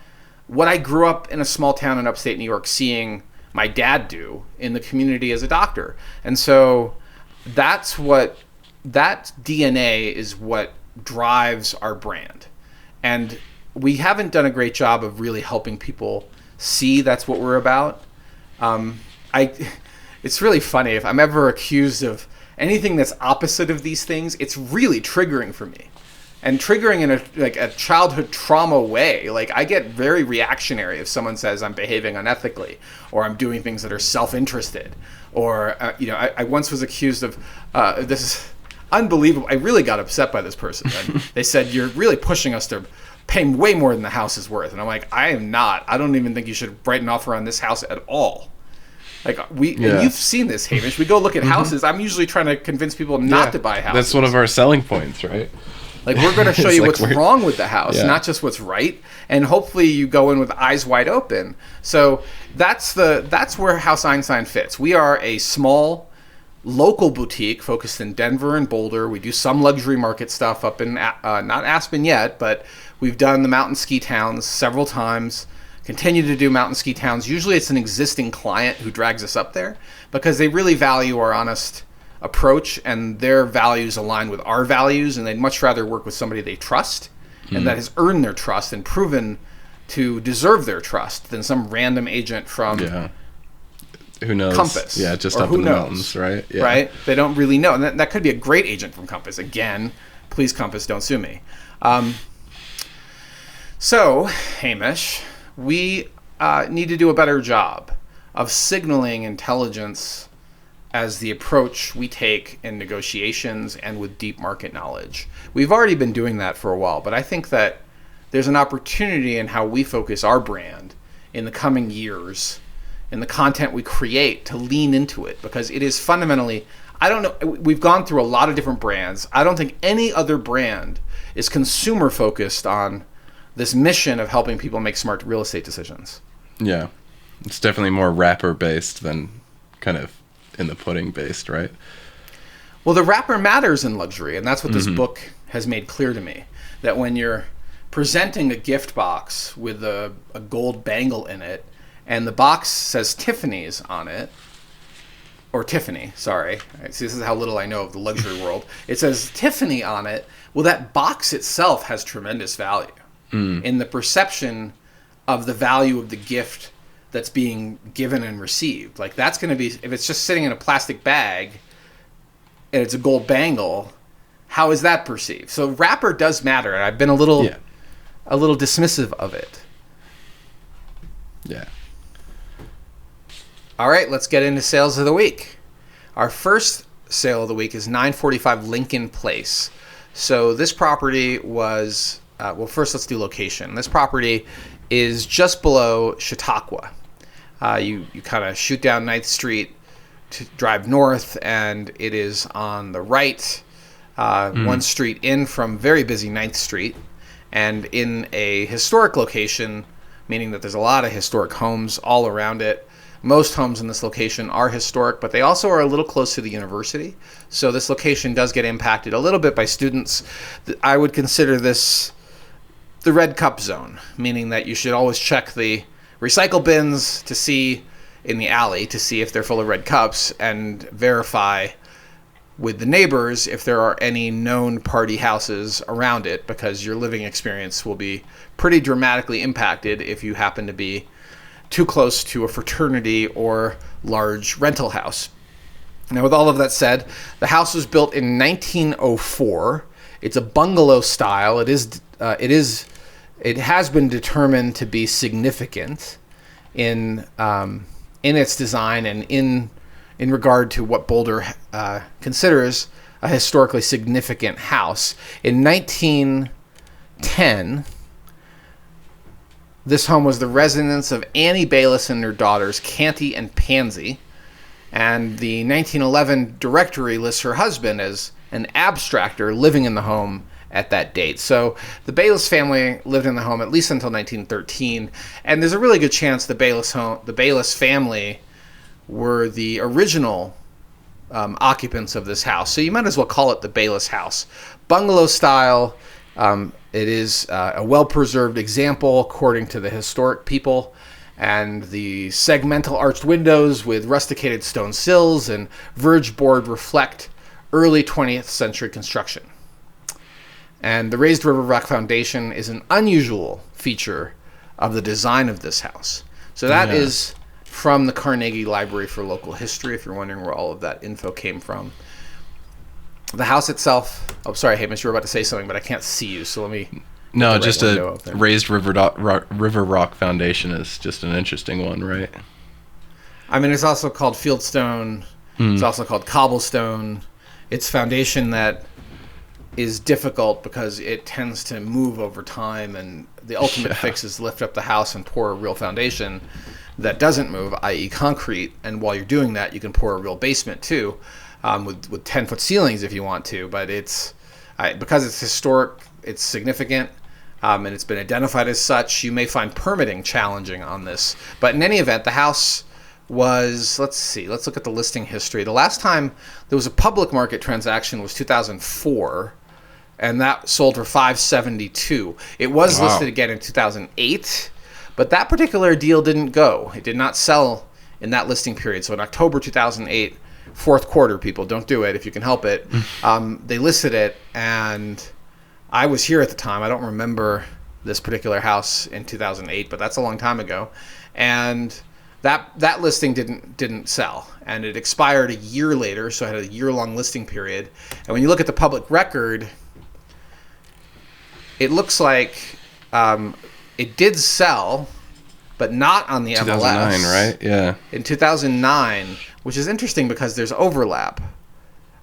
what I grew up in a small town in upstate New York seeing my dad do in the community as a doctor. And so that DNA is what drives our brand. And we haven't done a great job of really helping people see that's what we're about. It's really funny. If I'm ever accused of anything that's opposite of these things, it's really triggering for me. And triggering in a childhood trauma way. Like, I get very reactionary if someone says I'm behaving unethically, or I'm doing things that are self-interested, or I once was accused of this is unbelievable. I really got upset by this person. And they said, "You're really pushing us to pay way more than the house is worth." And I'm like, I am not. I don't even think you should write an offer on this house at all. Like and you've seen this, Hamish. We go look at houses. I'm usually trying to convince people not to buy houses. That's one of our selling points, right? Like, we're going to show you what's wrong with the house, not just what's right. And hopefully you go in with eyes wide open. So that's where House Einstein fits. We are a small local boutique focused in Denver and Boulder. We do some luxury market stuff up in not Aspen yet, but we've done the mountain ski towns several times. Continue to do mountain ski towns. Usually it's an existing client who drags us up there because they really value our honest approach, and their values align with our values, and they'd much rather work with somebody they trust and that has earned their trust and proven to deserve their trust than some random agent from who knows, Compass, just up in the mountains, right? Right, they don't really know, and that could be a great agent from Compass. Again, please, Compass, don't sue me. So, Hamish, we need to do a better job of signaling intelligence as the approach we take in negotiations and with deep market knowledge. We've already been doing that for a while, but I think that there's an opportunity in how we focus our brand in the coming years, in the content we create, to lean into it, because it is fundamentally, I don't know, we've gone through a lot of different brands. I don't think any other brand is consumer focused on this mission of helping people make smart real estate decisions. Yeah. It's definitely more wrapper based than kind of in the pudding based, right? Well, the wrapper matters in luxury, and that's what this book has made clear to me. That when you're presenting a gift box with a gold bangle in it, and the box says Tiffany's on it, or Tiffany, sorry. See, this is how little I know of the luxury world. It says Tiffany on it. Well, that box itself has tremendous value in the perception of the value of the gift that's being given and received. Like, that's going to be, if it's just sitting in a plastic bag and it's a gold bangle, how is that perceived? So wrapper does matter, and I've been a little dismissive of it. Yeah. All right, let's get into sales of the week. Our first sale of the week is 945 Lincoln Place. So this property was, well, first let's do location. This property is just below Chautauqua. You kind of shoot down 9th Street to drive north, and it is on the right, one street in from very busy 9th Street, and in a historic location, meaning that there's a lot of historic homes all around it. Most homes in this location are historic, but they also are a little close to the university. So this location does get impacted a little bit by students. I would consider this the red cup zone, meaning that you should always check the recycle bins to see in the alley to see if they're full of red cups, and verify with the neighbors if there are any known party houses around it, because your living experience will be pretty dramatically impacted if you happen to be too close to a fraternity or large rental house. Now, with all of that said, the house was built in 1904. It's a bungalow style. It has been determined to be significant in its design and in regard to what Boulder considers a historically significant house. In 1910, this home was the residence of Annie Bayless and her daughters, Canty and Pansy. And the 1911 directory lists her husband as an abstractor living in the home at that date. So the Bayless family lived in the home at least until 1913. And there's a really good chance the Bayless family were the original occupants of this house. So you might as well call it the Bayless house. Bungalow style. It is a well-preserved example, according to the historic people, and the segmental arched windows with rusticated stone sills and verge board reflect early 20th century construction. And the raised river rock foundation is an unusual feature of the design of this house. So that is from the Carnegie Library for Local History, if you're wondering where all of that info came from. The house itself... Oh, sorry, Hamish, you were about to say something, but I can't see you, so let me... No, just a raised river rock foundation is just an interesting one, right? I mean, it's also called fieldstone. It's also called cobblestone. It's foundation that is difficult because it tends to move over time, and the ultimate fix is lift up the house and pour a real foundation that doesn't move, i.e. concrete, and while you're doing that, you can pour a real basement, too. With 10-foot ceilings if you want to, but because it's historic, it's significant, and it's been identified as such. You may find permitting challenging on this, but in any event, the house was, let's look at the listing history. The last time there was a public market transaction was 2004, and that sold for $572. It was listed again in 2008, but that particular deal didn't go. It did not sell in that listing period. So in October 2008. Fourth quarter, people, don't do it if you can help it. They listed it, and I was here at the time. I don't remember this particular house in 2008, but that's a long time ago. And that listing didn't sell, and it expired a year later, so I had a year-long listing period. And when you look at the public record, it looks like it did sell, but not on the 2009, MLS. Right? Yeah. In 2009, which is interesting because there's overlap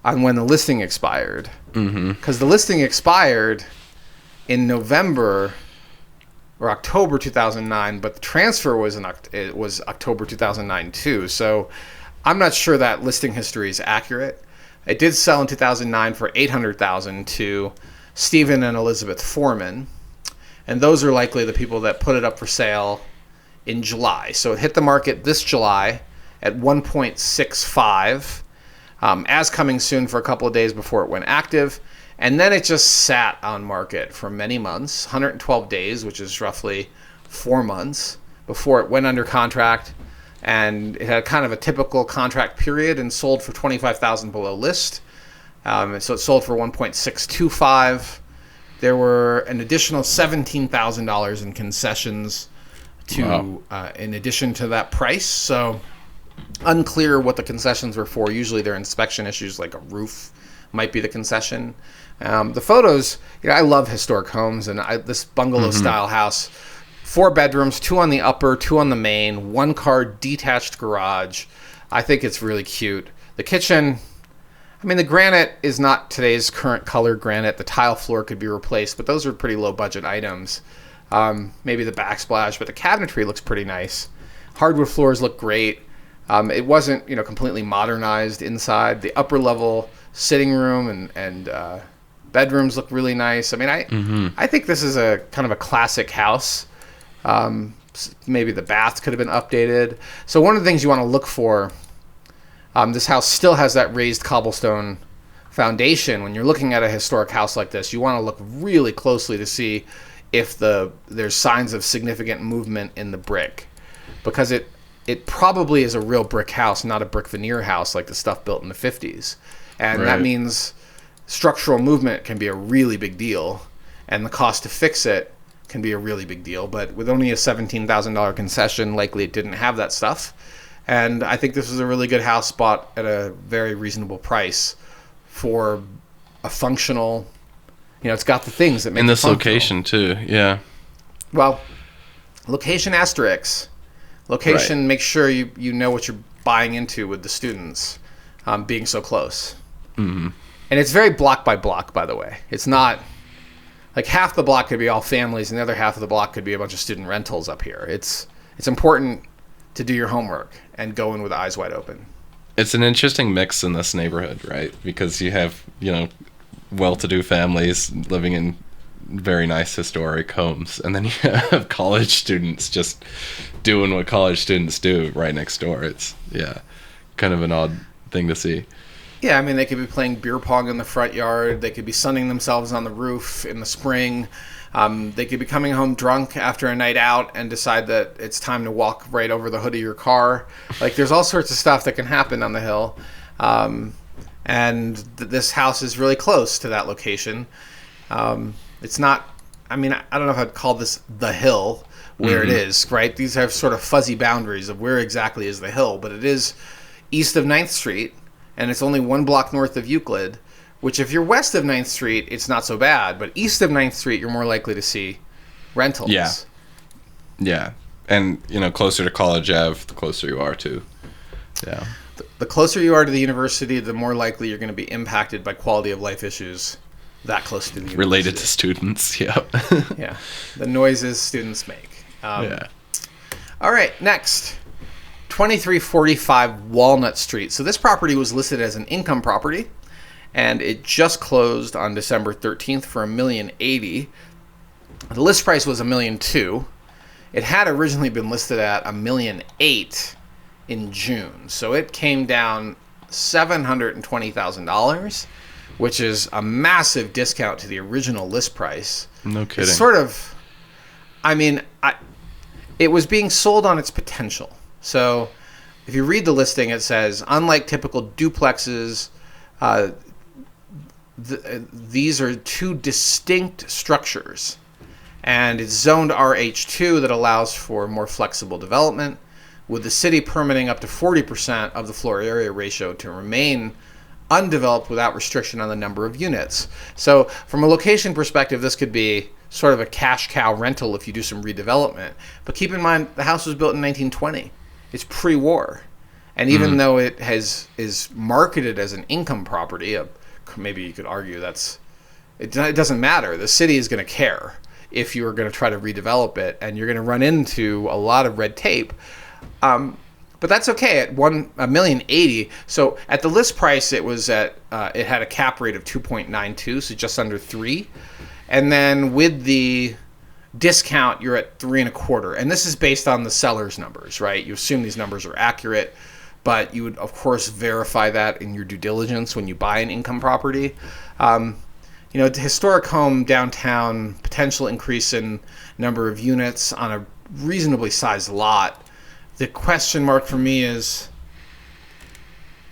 on when the listing expired. Because the listing expired in November or October 2009, but the transfer was October 2009 too. So I'm not sure that listing history is accurate. It did sell in 2009 for $800,000 to Stephen and Elizabeth Foreman. And those are likely the people that put it up for sale in July. So it hit the market this July at 1.65, as coming soon for a couple of days before it went active. And then it just sat on market for many months, 112 days, which is roughly 4 months, before it went under contract. And it had kind of a typical contract period and sold for $25,000 below list. So it sold for 1.625. There were an additional $17,000 in concessions in addition to that price. So unclear what the concessions were for. Usually they're inspection issues, like a roof might be the concession. The photos, I love historic homes, and this bungalow-style house, 4 bedrooms, 2 on the upper, 2 on the main, 1-car detached garage. I think it's really cute. The kitchen, the granite is not today's current color granite. The tile floor could be replaced, but those are pretty low-budget items. Maybe the backsplash, but the cabinetry looks pretty nice. Hardwood floors look great. It wasn't, completely modernized inside. The upper level sitting room and bedrooms look really nice. I think this is a kind of a classic house. Maybe the bath could have been updated. So one of the things you want to look for, this house still has that raised cobblestone foundation. When you're looking at a historic house like this, you want to look really closely to see if there's signs of significant movement in the brick, because it probably is a real brick house, not a brick veneer house like the stuff built in the 50s. And that means structural movement can be a really big deal, and the cost to fix it can be a really big deal. But with only a $17,000 concession, likely it didn't have that stuff. And I think this is a really good house bought at a very reasonable price for a functional, it's got the things that make it in this functional. Location too. Yeah. Well, location asterisks. Location, make sure you know what you're buying into with the students being so close. Mm-hmm. And it's very block by block, by the way. It's not like half the block could be all families and the other half of the block could be a bunch of student rentals up here. It's important to do your homework and go in with eyes wide open. It's an interesting mix in this neighborhood, right? Because you have, well-to-do families living in very nice historic homes, and then you have college students just doing what college students do right next door. It's kind of an odd thing to see. Yeah, they could be playing beer pong in the front yard. They could be sunning themselves on the roof in the spring. They could be coming home drunk after a night out and decide that it's time to walk right over the hood of your car. Like, there's all sorts of stuff that can happen on the hill. And this house is really close to that location. It's not, I don't know if I'd call this the hill where it is, right? These have sort of fuzzy boundaries of where exactly is the hill, but it is east of 9th Street, and it's only 1 block north of Euclid, which if you're west of 9th Street, it's not so bad, but east of 9th Street, you're more likely to see rentals. Yeah. And, closer to College Ave, the closer you are to. Yeah. The closer you are to the university, the more likely you're going to be impacted by quality of life issues that close to the university. Related to students, yeah. Yeah. The noises students make. All right, next. 2345 Walnut Street. So this property was listed as an income property, and it just closed on December 13th for $1,080,000. The list price was $1,200,000. It had originally been listed at $1,008,000 in June. So it came down $720,000, which is a massive discount to the original list price. No kidding. It's sort of, it was being sold on its potential. So if you read the listing, it says, unlike typical duplexes, these are 2 distinct structures. And it's zoned RH2 that allows for more flexible development, with the city permitting up to 40% of the floor area ratio to remain undeveloped without restriction on the number of units. So from a location perspective, this could be sort of a cash cow rental if you do some redevelopment. But keep in mind, the house was built in 1920. It's pre-war. And even though it is marketed as an income property, maybe you could argue it doesn't matter. The city is going to care if you are going to try to redevelop it, and you're going to run into a lot of red tape. But but that's okay at $1,080,000. So at the list price, it was at it had a cap rate of 2.92, so just under 3, and then with the discount, you're at 3.25, and this is based on the seller's numbers, right? You assume these numbers are accurate, but you would of course verify that in your due diligence when you buy an income property. Historic home downtown, potential increase in number of units on a reasonably sized lot. The question mark for me is,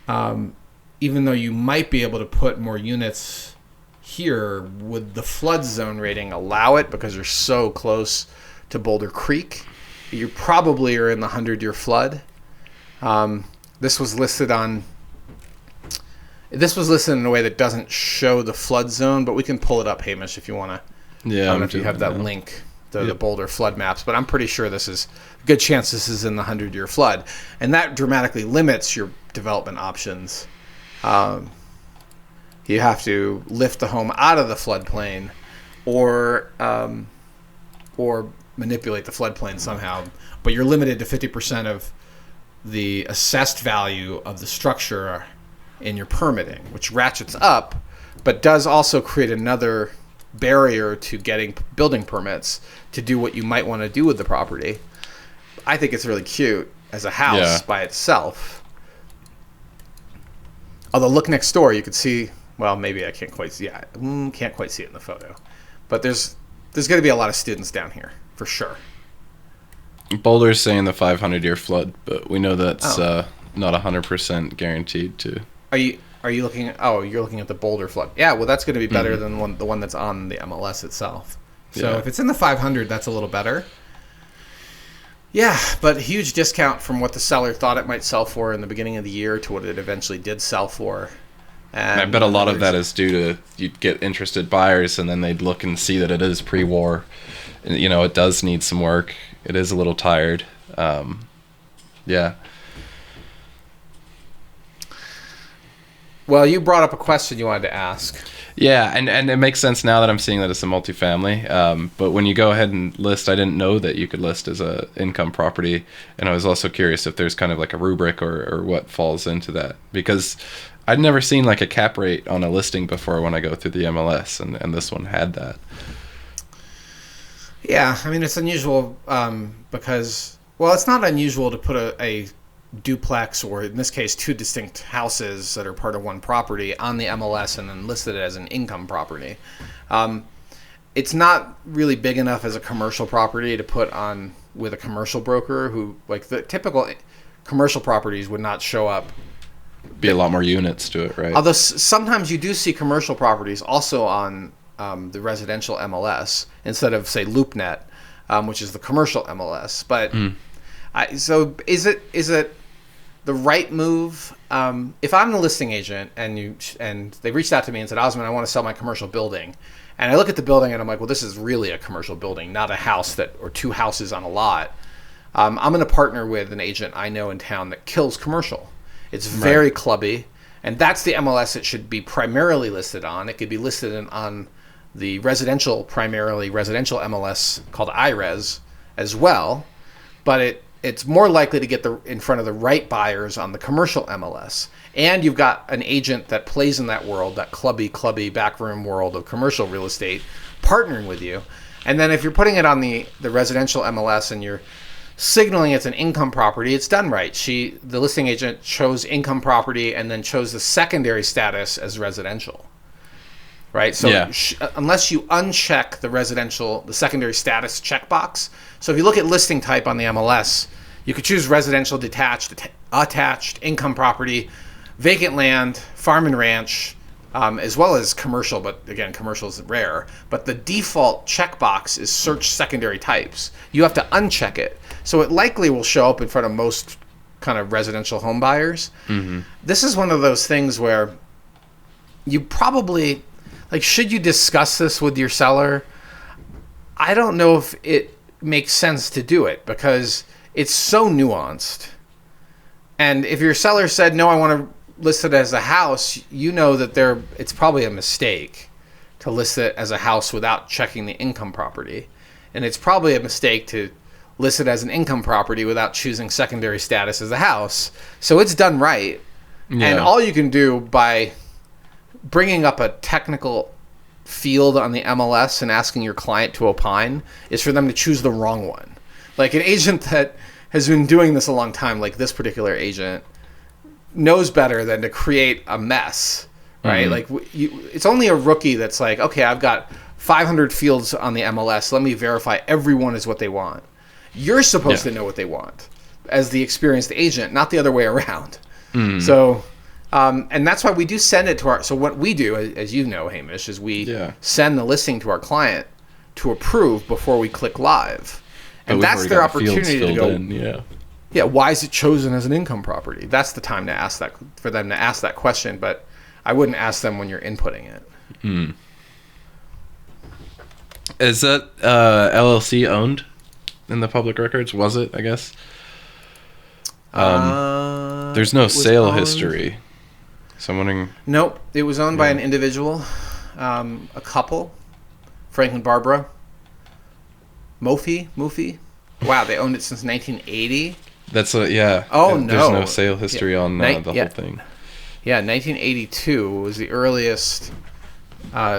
even though you might be able to put more units here, would the flood zone rating allow it because you're so close to Boulder Creek? You probably are in the 100-year flood. This was listed in a way that doesn't show the flood zone, but we can pull it up, Hamish, if you want to. Yeah, I don't know if you have that link to the Boulder flood maps, but I'm pretty sure this is a good chance this is in the 100-year flood, and that dramatically limits your development options. You have to lift the home out of the floodplain, or manipulate the floodplain somehow, but you're limited to 50% of the assessed value of the structure in your permitting, which ratchets up, but does also create another barrier to getting building permits to do what you might want to do with the property. I think it's really cute as a house by itself. Although look next door, you could see, well, maybe I can't quite see it. Can't quite see it in the photo. But there's going to be a lot of students down here, for sure. Boulder's saying the 500-year flood, but we know that's not 100% guaranteed to. Are you looking at? Oh, you're looking at the Boulder flood. Yeah, well, that's going to be better than the one that's on the MLS itself. So if it's in the 500, that's a little better. Yeah, but huge discount from what the seller thought it might sell for in the beginning of the year to what it eventually did sell for. And I bet a lot of that is due to you'd get interested buyers, and then they'd look and see that it is pre-war. It does need some work. It is a little tired. Yeah. Well, you brought up a question you wanted to ask. Yeah, and it makes sense now that I'm seeing that it's a multifamily. But when you go ahead and list, I didn't know that you could list as a income property. And I was also curious if there's kind of like a rubric or what falls into that. Because I'd never seen like a cap rate on a listing before when I go through the MLS, and this one had that. Yeah, I mean, it's unusual because, well, it's not unusual to put a duplex, or in this case, two distinct houses that are part of one property on the MLS and then listed it as an income property. It's not really big enough as a commercial property to put on with a commercial broker who, like the typical commercial properties would not show up. Be a lot more units to it, right? Although sometimes you do see commercial properties also on the residential MLS instead of, say, LoopNet, which is the commercial MLS. But so is it the right move? If I'm the listing agent and they reached out to me and said, Osman, I want to sell my commercial building, and I look at the building and I'm like, well, this is really a commercial building, not a house or two houses on a lot. I'm going to partner with an agent I know in town that kills commercial. It's very clubby, and that's the MLS it should be primarily listed on. It could be listed on the primarily residential MLS called IRES as well, but it's more likely to get in front of the right buyers on the commercial MLS. And you've got an agent that plays in that world, that clubby backroom world of commercial real estate, partnering with you. And then if you're putting it on the residential MLS and you're signaling it's an income property, it's done right. The listing agent chose income property and then chose the secondary status as residential. Right? So unless you uncheck the secondary status checkbox. So if you look at listing type on the MLS, you could choose residential, detached, attached, income property, vacant land, farm and ranch, as well as commercial, but again, commercial is rare. But the default checkbox is search secondary types. You have to uncheck it. So it likely will show up in front of most kind of residential home buyers. Mm-hmm. This is one of those things where you probably, should you discuss this with your seller? I don't know if it makes sense to do it because it's so nuanced. And if your seller said, no, I want to list it as a house, you know that it's probably a mistake to list it as a house without checking the income property. And it's probably a mistake to listed as an income property without choosing secondary status as a house. So it's done right. Yeah. And all you can do by bringing up a technical field on the MLS and asking your client to opine is for them to choose the wrong one. Like an agent that has been doing this a long time, like this particular agent, knows better than to create a mess, right? Mm-hmm. Like it's only a rookie that's like, okay, I've got 500 fields on the MLS. Let me verify everyone is what they want. You're supposed to know what they want as the experienced agent, not the other way around. Mm-hmm. So, and that's why we do send it to our. So what we do, as you know, Hamish, is we send the listing to our client to approve before we click live, and that's their opportunity to go. Yeah, why is it chosen as an income property? That's the time to ask that, for them to ask that question. But I wouldn't ask them when you're inputting it. Mm. Is that LLC owned in the public records? Was it? I guess. There's no sale history. So I'm wondering. Nope, it was owned by an individual, a couple, Frank and Barbara. Mofi. Wow, they owned it since 1980. That's Oh no. There's no sale history on the whole thing. Yeah, 1982 was the earliest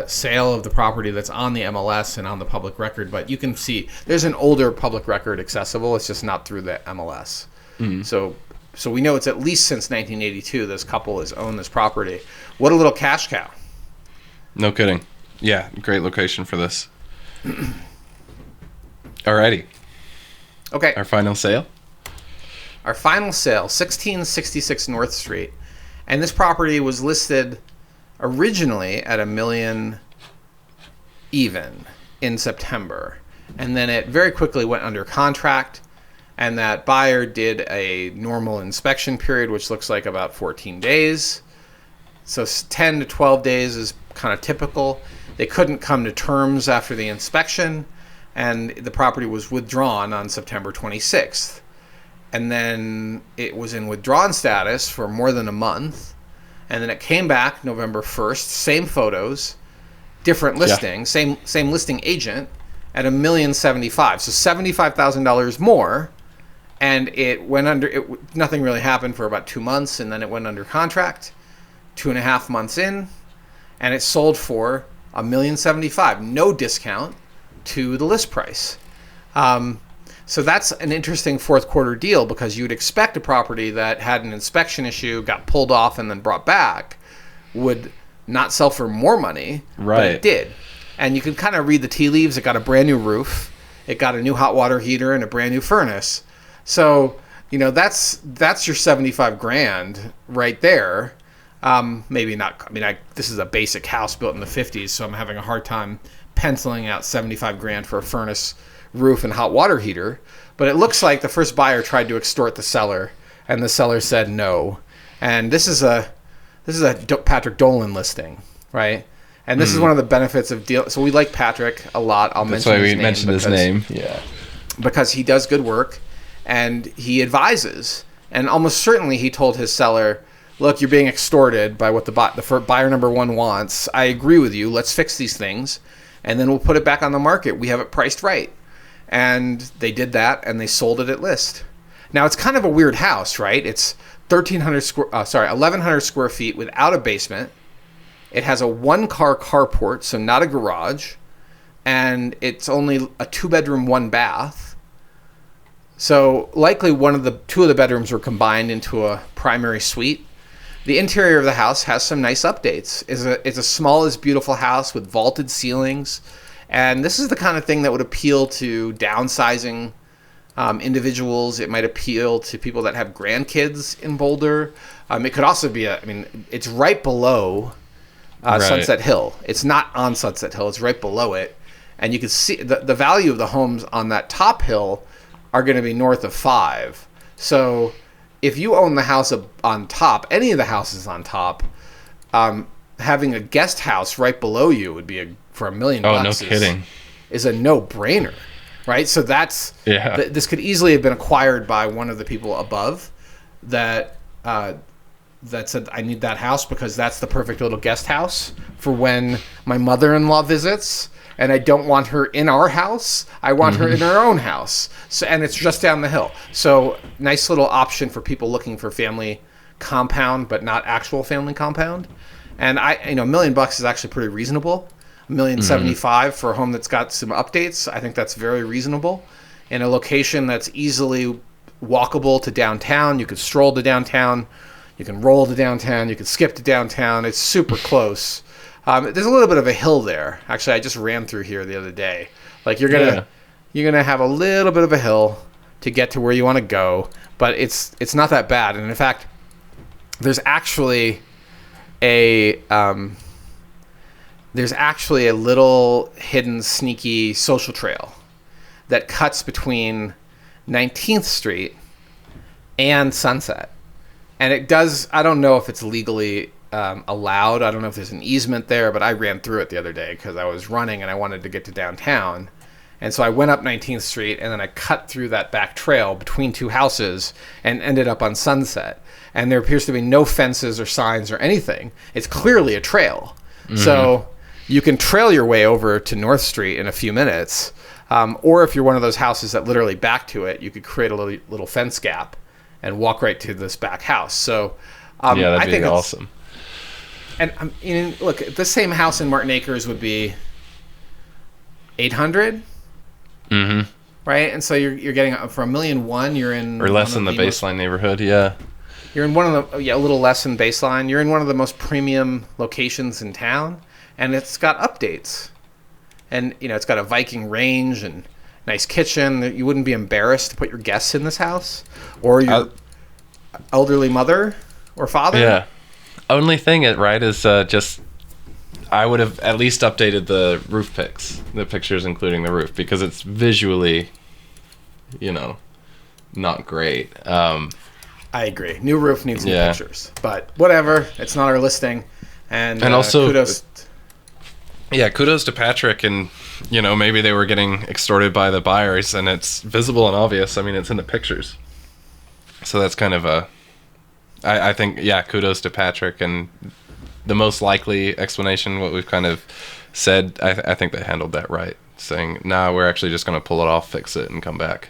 sale of the property that's on the MLS and on the public record. But you can see there's an older public record accessible. It's just not through the MLS. Mm-hmm. So we know it's at least since 1982 this couple has owned this property. What a little cash cow. No kidding. Yeah, great location for this. Alrighty. Okay. Our final sale? Our final sale, 1666 North Street. And this property was listed originally at $1 million even in September. And then it very quickly went under contract. And that buyer did a normal inspection period, which looks like about 14 days. So 10 to 12 days is kind of typical. They couldn't come to terms after the inspection, and the property was withdrawn on September 26th. And then it was in withdrawn status for more than a month. And then it came back November 1st, same photos, different listing, same listing agent at $1,075,000. So $75,000 more. And it went under, nothing really happened for about 2 months, and then it went under contract 2.5 months in, and it sold for $1,075,000, no discount to the list price. So that's an interesting fourth quarter deal, because you'd expect a property that had an inspection issue, got pulled off, and then brought back would not sell for more money, but it did. And you can kind of read the tea leaves. It got a brand new roof, it got a new hot water heater, and a brand new furnace. So, that's your $75,000 right there. Maybe not. I mean, this is a basic house built in the 50s, so I'm having a hard time penciling out $75,000 for a furnace, roof, and hot water heater. But it looks like the first buyer tried to extort the seller, and the seller said no. And this is a Patrick Dolan listing, right? And this is one of the benefits of deal. So we like Patrick a lot. That's why we mentioned his name. Yeah, because he does good work. And he advises, and almost certainly he told his seller, look, you're being extorted by what the buyer number one wants. I agree with you. Let's fix these things, and then we'll put it back on the market. We have it priced right. And they did that, and they sold it at list. Now, it's kind of a weird house, right? It's 1,100 square feet without a basement. It has a one-car carport, so not a garage. And it's only a 2-bedroom, 1-bath. So likely two of the bedrooms were combined into a primary suite. The interior of the house has some nice updates. It's a small is beautiful house with vaulted ceilings. And this is the kind of thing that would appeal to downsizing individuals. It might appeal to people that have grandkids in Boulder. It could also be it's right below Sunset Hill. It's not on Sunset Hill. It's right below it. And you can see the value of the homes on that top hill are going to be north of 5. So if you own the house on top, any of the houses on top, having a guest house right below you would be for $1 million. Oh, no kidding. Is a no-brainer, right? So that's this could easily have been acquired by one of the people above that said, I need that house because that's the perfect little guest house for when my mother-in-law visits. and I don't want her in our house. I want her in her own house. So, and it's just down the hill. So nice little option for people looking for family compound, but not actual family compound. And $1 million is actually pretty reasonable. $1,075,000 for a home that's got some updates. I think that's very reasonable. In a location that's easily walkable to downtown. You could stroll to downtown. You can roll to downtown. You can skip to downtown. It's super close. There's a little bit of a hill there. Actually, I just ran through here the other day. Like you're gonna have a little bit of a hill to get to where you want to go, but it's not that bad. And in fact, there's actually a little hidden, sneaky social trail that cuts between 19th Street and Sunset. And it does, I don't know if it's legally allowed. I don't know if there's an easement there, but I ran through it the other day because I was running and I wanted to get to downtown. And so I went up 19th Street and then I cut through that back trail between two houses and ended up on Sunset. And there appears to be no fences or signs or anything. It's clearly a trail. So you can trail your way over to North Street in a few minutes. Or if you're one of those houses that literally back to it, you could create a little fence gap and walk right to this back house. So that'd be awesome. And look, the same house in Martin Acres would be $800, right? And so you're getting for $1.1 million. You're in or less than the baseline neighborhood. Yeah, you're in one of the a little less than baseline. You're in one of the most premium locations in town, and it's got updates, and it's got a Viking range and nice kitchen. You wouldn't be embarrassed to put your guests in this house, or your elderly mother or father. Yeah. Only thing, right, is just I would have at least updated the roof pics, the pictures including the roof, because it's visually, not great. I agree. New roof needs new pictures, but whatever. It's not our listing, and also kudos. Kudos to Patrick, and maybe they were getting extorted by the buyers, and it's visible and obvious. I mean, it's in the pictures, so that's kind of a. I think, kudos to Patrick, and the most likely explanation, what we've kind of said, I think they handled that right, saying, we're actually just going to pull it off, fix it, and come back.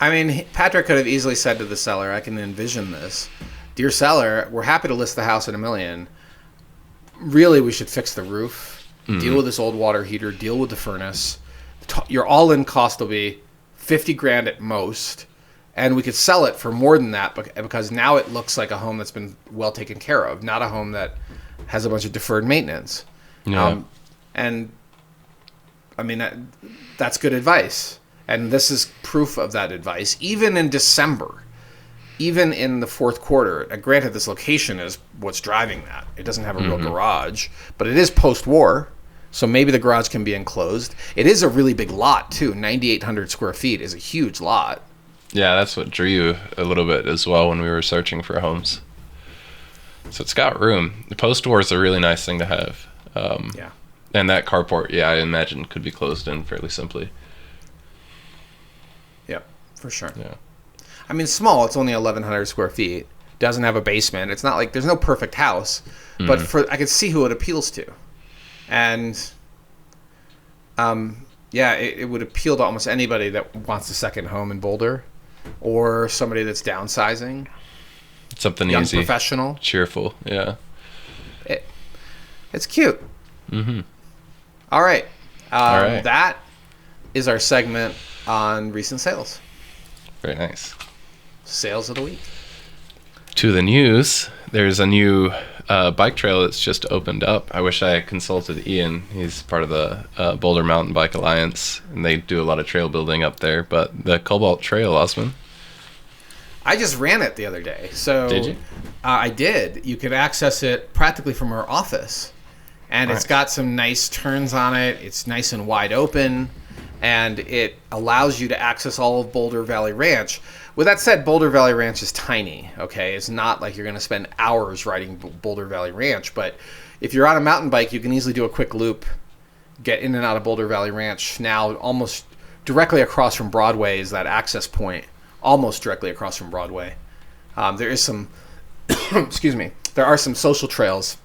I mean, Patrick could have easily said to the seller, I can envision this, dear seller, we're happy to list the house at $1 million. Really, we should fix the roof, deal with this old water heater, deal with the furnace. Your all-in cost will be $50,000 at most. And we could sell it for more than that because now it looks like a home that's been well taken care of, not a home that has a bunch of deferred maintenance. Yeah. And I mean, that's good advice. And this is proof of that advice. Even in December, even in the fourth quarter, granted this location is what's driving that. It doesn't have a real garage, but it is post-war. So maybe the garage can be enclosed. It is a really big lot too. 9,800 square feet is a huge lot. Yeah, that's what drew you a little bit as well when we were searching for homes. So it's got room. The post-war is a really nice thing to have. And that carport, I imagine, could be closed in fairly simply. Yep, for sure. Yeah. I mean, small. It's only 1,100 square feet. Doesn't have a basement. It's not like there's no perfect house, but I can see who it appeals to, and it would appeal to almost anybody that wants a second home in Boulder. Or somebody that's downsizing. Something young easy. Professional. Cheerful, yeah. It's cute. All right. That is our segment on recent sales. Very nice. Sales of the week. To the news, there's a new bike trail that's just opened up. I wish I had consulted Ian. He's part of the Boulder Mountain Bike Alliance, and they do a lot of trail building up there. But the Cobalt Trail, Osman. I just ran it the other day. So did you? I did. You can access it practically from our office, and It's got some nice turns on it. It's nice and wide open, and it allows you to access all of Boulder Valley Ranch. With that said, Boulder Valley Ranch is tiny, okay? It's not like you're going to spend hours riding Boulder Valley Ranch, but if you're on a mountain bike, you can easily do a quick loop, get in and out of Boulder Valley Ranch. Now, almost directly across from Broadway is that access point, almost directly across from Broadway. There is some, there are some social trails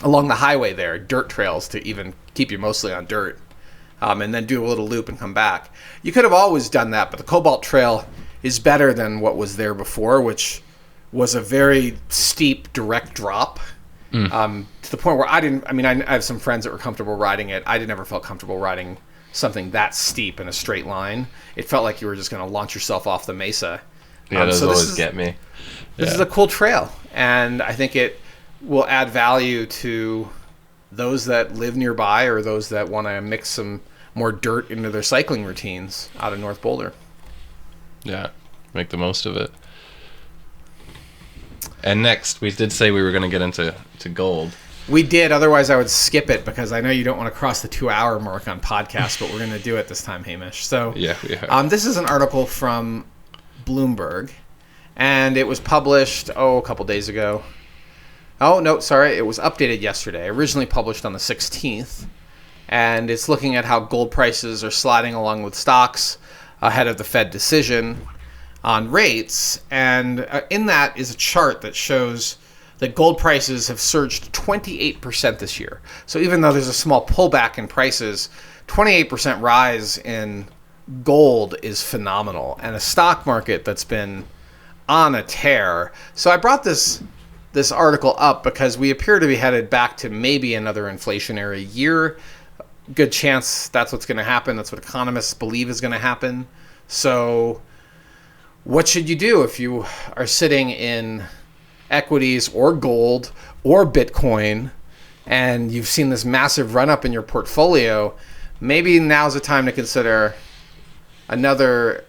along the highway there, dirt trails to even keep you mostly on dirt, and then do a little loop and come back. You could have always done that, but the Cobalt Trail is better than what was there before, which was a very steep, direct drop. To the point where I have some friends that were comfortable riding it. I never felt comfortable riding something that steep in a straight line. It felt like you were just going to launch yourself off the mesa. Yeah, those always get me. This is a cool trail, and I think it will add value to those that live nearby or those that want to mix some more dirt into their cycling routines out of North Boulder. Yeah, make the most of it. And next, we did say we were going to get into gold. We did. Otherwise, I would skip it because I know you don't want to cross the 2-hour mark on podcasts, but we're going to do it this time, Hamish. So yeah, we are. This is an article from Bloomberg, and it was published, a couple days ago. Oh, no, sorry. It was updated yesterday. Originally published on the 16th, and it's looking at how gold prices are sliding along with stocks ahead of the Fed decision on rates. And in that is a chart that shows that gold prices have surged 28% this year. So even though there's a small pullback in prices, 28% rise in gold is phenomenal, and a stock market that's been on a tear. So I brought this article up because we appear to be headed back to maybe another inflationary year. Good chance that's what's going to happen. That's what economists believe is going to happen. So what should you do if you are sitting in equities or gold or Bitcoin and you've seen this massive run up in your portfolio? Maybe now's the time to consider another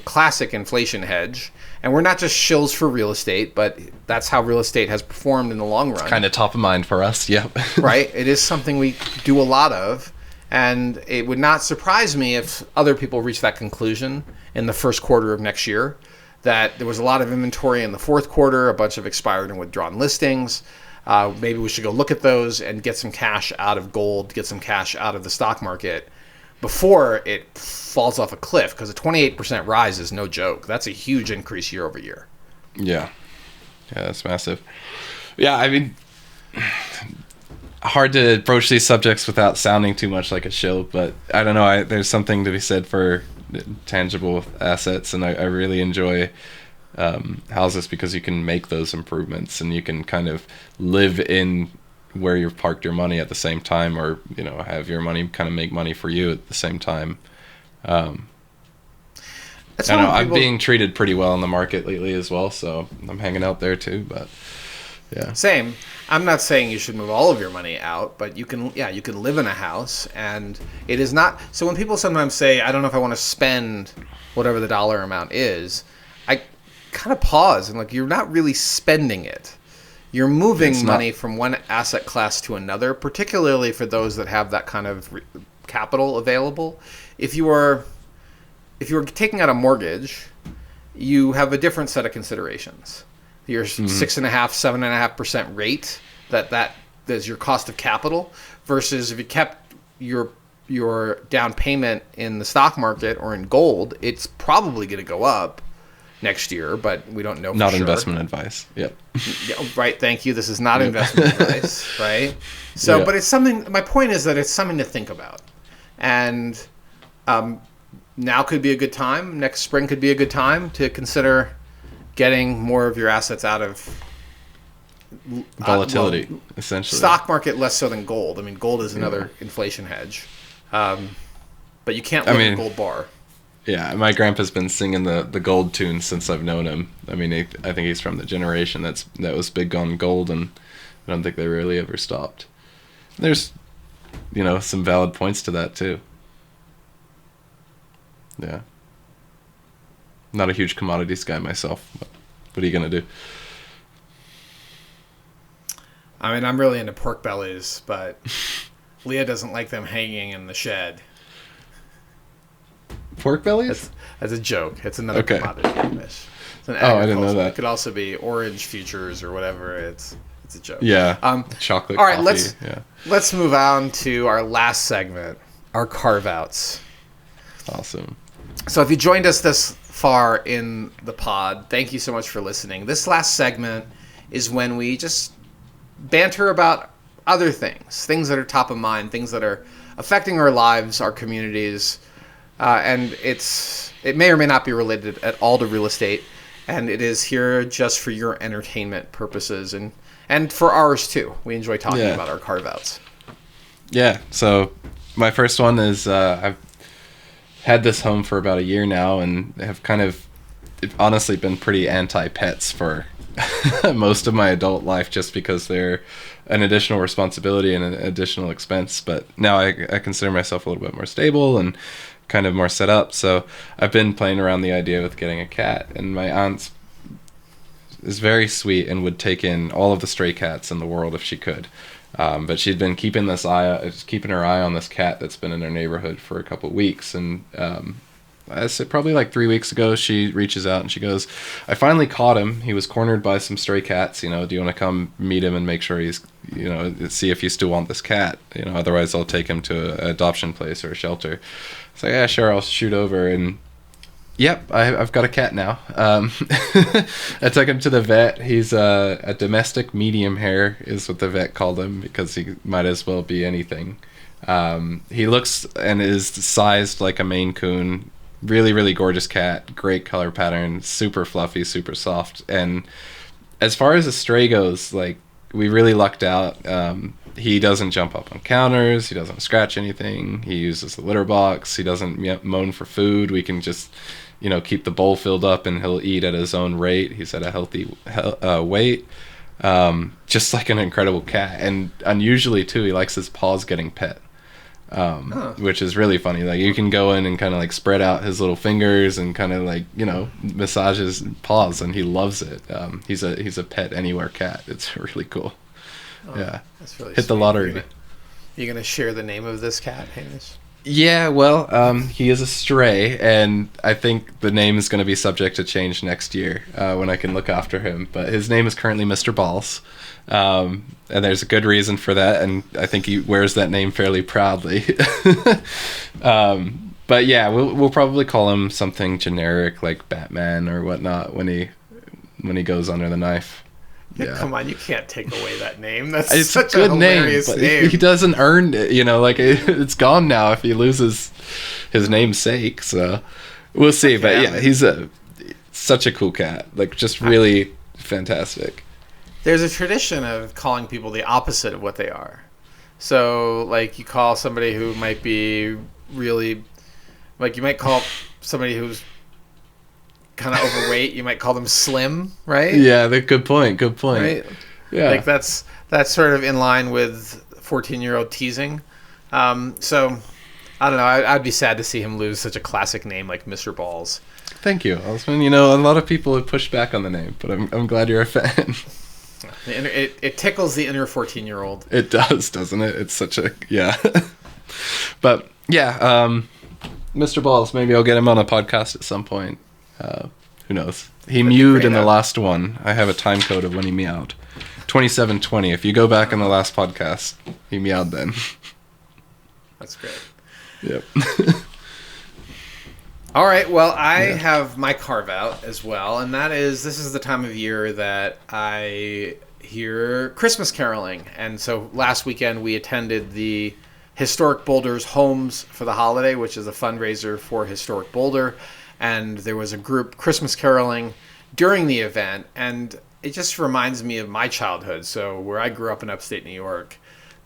classic inflation hedge. And we're not just shills for real estate, but that's how real estate has performed in the long run. It's kind of top of mind for us, yeah. Right? It is something we do a lot of. And it would not surprise me if other people reach that conclusion in the first quarter of next year, that there was a lot of inventory in the fourth quarter, a bunch of expired and withdrawn listings. Maybe we should go look at those and get some cash out of gold, get some cash out of the stock market before it falls off a cliff, because a 28% rise is no joke. That's a huge increase year over year. Yeah, that's massive. Yeah, I mean, hard to approach these subjects without sounding too much like a shill, but I don't know. There's something to be said for tangible assets, and I really enjoy houses because you can make those improvements and you can kind of live in where you've parked your money at the same time, or have your money kind of make money for you at the same time. I'm being treated pretty well in the market lately as well, so I'm hanging out there too. But yeah, same. I'm not saying you should move all of your money out, but you can live in a house, and it is not. So when people sometimes say, I don't know if I want to spend whatever the dollar amount is, I kind of pause and you're not really spending it. You're moving money from one asset class to another, particularly for those that have that kind of capital available. If you are taking out a mortgage, you have a different set of considerations. Your 6.5%, 7.5% rate, that is your cost of capital, versus if you kept your down payment in the stock market or in gold, it's probably going to go up next year, but we don't know for Not sure. Investment advice. Yep. Yeah, right, thank you. This is not investment advice, right? So, but it's something, my point is that it's something to think about. And now could be a good time. Next spring could be a good time to consider getting more of your assets out of volatility, essentially. Stock market less so than gold. I mean, gold is another inflation hedge. But you can't live in a gold bar. Yeah, my grandpa's been singing the gold tune since I've known him. I mean, I think he's from the generation that was big on gold, and I don't think they really ever stopped. There's, some valid points to that too. Yeah. Not a huge commodities guy myself, but what are you gonna do? I mean, I'm really into pork bellies, but Leah doesn't like them hanging in the shed. Pork bellies? That's a joke. It's another commodity. It's an I didn't know that. It could also be orange futures or whatever. It's a joke. Yeah. Chocolate. All right, coffee. let's move on to our last segment, our carve-outs. Awesome. So if you joined us this far in the pod, thank you so much for listening. This last segment is when we just banter about other things that are top of mind, things that are affecting our lives, our communities, and it may or may not be related at all to real estate, and it is here just for your entertainment purposes and for ours too. We enjoy talking about our carve-outs. Yeah, so my first one is I've had this home for about a year now and have kind of honestly been pretty anti-pets for most of my adult life, just because they're an additional responsibility and an additional expense. But now I consider myself a little bit more stable and kind of more set up. So I've been playing around the idea with getting a cat, and my aunt is very sweet and would take in all of the stray cats in the world if she could. But she'd been keeping her eye on this cat that's been in her neighborhood for a couple of weeks, and I said probably like 3 weeks ago, she reaches out and she goes, "I finally caught him. He was cornered by some stray cats. Do you want to come meet him and make sure he's, see if you still want this cat? Otherwise I'll take him to an adoption place or a shelter." It's like, "Yeah, sure, I'll shoot over." And yep, I've got a cat now. I took him to the vet. He's a domestic medium hair is what the vet called him, because he might as well be anything. He looks and is sized like a Maine Coon. Really, really gorgeous cat. Great color pattern. Super fluffy, super soft. And as far as a stray goes, like, we really lucked out. He doesn't jump up on counters. He doesn't scratch anything. He uses the litter box. He doesn't moan for food. We can just, keep the bowl filled up and he'll eat at his own rate. He's at a healthy weight. Just like an incredible cat. And unusually, too, he likes his paws getting pet. Which is really funny. Like, you can go in and kind of like spread out his little fingers and kind of like, massage his paws, and he loves it. He's a pet anywhere cat. It's really cool. Yeah, that's really hit sweet. The lottery. You gonna share the name of this cat, Hamish? Yeah, well, he is a stray, and I think the name is going to be subject to change next year when I can look after him. But his name is currently Mr. Balls. And there's a good reason for that, and I think he wears that name fairly proudly. But yeah, we'll probably call him something generic like Batman or whatnot when he goes under the knife. Yeah. Come on, you can't take away that name. That's it's such a good hilarious name, but name. He doesn't earn it, like it's gone now if he loses his namesake. So we'll see. Okay, but yeah, he's such a cool cat. Like, just really fantastic. There's a tradition of calling people the opposite of what they are. So, like, you call somebody who might be really, like, you might call somebody who's kind of overweight, you might call them slim, right? Yeah, good point. Right? Yeah. Like, that's sort of in line with 14-year-old teasing. So, I don't know. I'd be sad to see him lose such a classic name like Mr. Balls. Thank you, Osman. A lot of people have pushed back on the name, but I'm glad you're a fan. It tickles the inner 14-year-old. It does, doesn't it? It's such a, yeah. But, yeah, Mr. Balls, maybe I'll get him on a podcast at some point. Who knows? He mewed in the last one. I have a time code of when he meowed. 2720. If you go back in the last podcast, he meowed then. That's great. Yep. All right, well, I have my carve-out as well, and this is the time of year that I hear Christmas caroling. And so last weekend we attended the Historic Boulder's Homes for the Holiday, which is a fundraiser for Historic Boulder, and there was a group Christmas caroling during the event, and it just reminds me of my childhood. So where I grew up in upstate New York,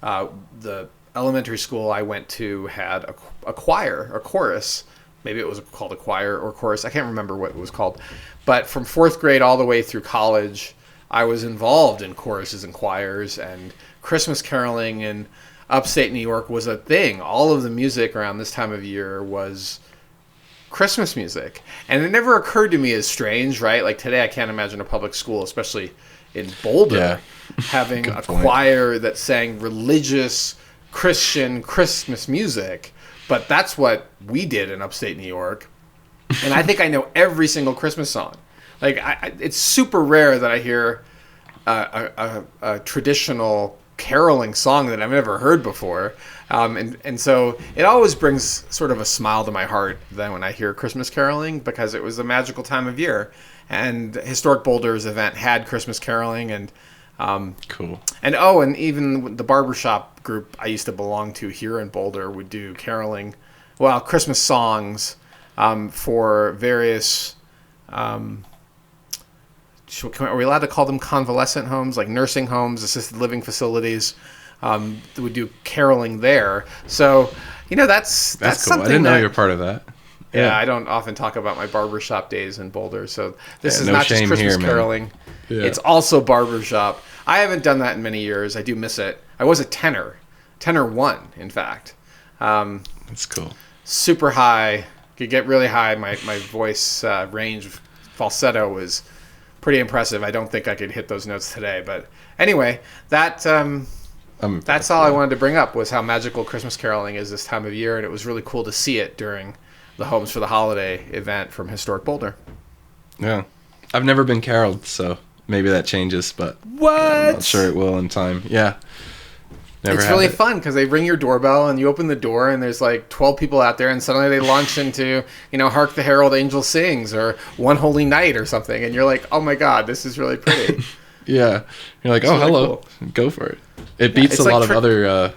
the elementary school I went to had a choir, a chorus. Maybe it was called a choir or chorus. I can't remember what it was called. But from 4th grade all the way through college, I was involved in choruses and choirs, and Christmas caroling in upstate New York was a thing. All of the music around this time of year was Christmas music. And it never occurred to me as strange, right? Like, today I can't imagine a public school, especially in Boulder, having a choir that sang religious Christian Christmas music. But that's what we did in upstate New York. And I think I know every single Christmas song. Like, it's super rare that I hear a traditional caroling song that I've never heard before. And so it always brings sort of a smile to my heart then when I hear Christmas caroling, because it was a magical time of year. And Historic Boulder's event had Christmas caroling, and Cool. And even the barbershop group I used to belong to here in Boulder would do caroling, Christmas songs for various. Are we allowed to call them convalescent homes, like nursing homes, assisted living facilities? Would do caroling there. So, that's cool. something I didn't know you're part of that. Yeah, I don't often talk about my barbershop days in Boulder. So this is no not just shame Christmas here, caroling. Yeah. It's also barbershop. I haven't done that in many years. I do miss it. I was a tenor 1, in fact. That's cool. Super high. Could get really high. My voice range falsetto was pretty impressive. I don't think I could hit those notes today. But anyway, that's all I wanted to bring up was how magical Christmas caroling is this time of year. And it was really cool to see it during the Homes for the Holiday event from Historic Boulder. Yeah. I've never been caroled, so maybe that changes, but what? I'm not sure it will in time. Yeah. It's really fun because they ring your doorbell and you open the door and there's like 12 people out there and suddenly they launch into, Hark the Herald Angels Sings or One Holy Night or something. And you're like, oh my God, this is really pretty. Yeah. You're like, it's really hello. Cool. Go for it. It beats a lot of other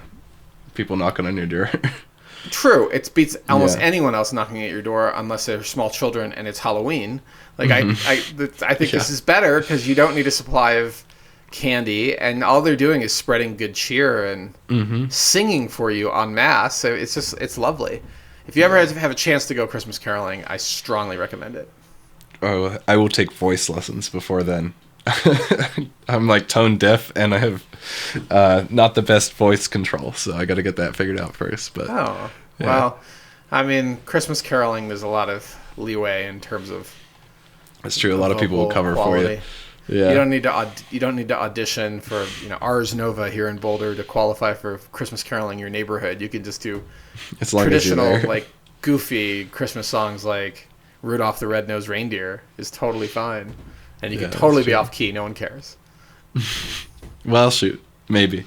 people knocking on your door. True. It beats almost anyone else knocking at your door unless they're small children and it's Halloween. Like I think this is better because you don't need a supply of candy and all they're doing is spreading good cheer and singing for you en masse. So it's lovely. If you ever have a chance to go Christmas caroling, I strongly recommend it. Oh, I will take voice lessons before then. I'm like tone deaf and I have not the best voice control, so I got to get that figured out first. But well, I mean, Christmas caroling, there's a lot of leeway in terms of. It's true. A lot of people will cover quality. For you. Yeah. You don't need to audition for Ars Nova here in Boulder to qualify for Christmas caroling in your neighborhood. You can just do traditional like goofy Christmas songs like Rudolph the Red-Nosed Reindeer is totally fine. And you can totally be off key. No one cares. Well, shoot. Maybe.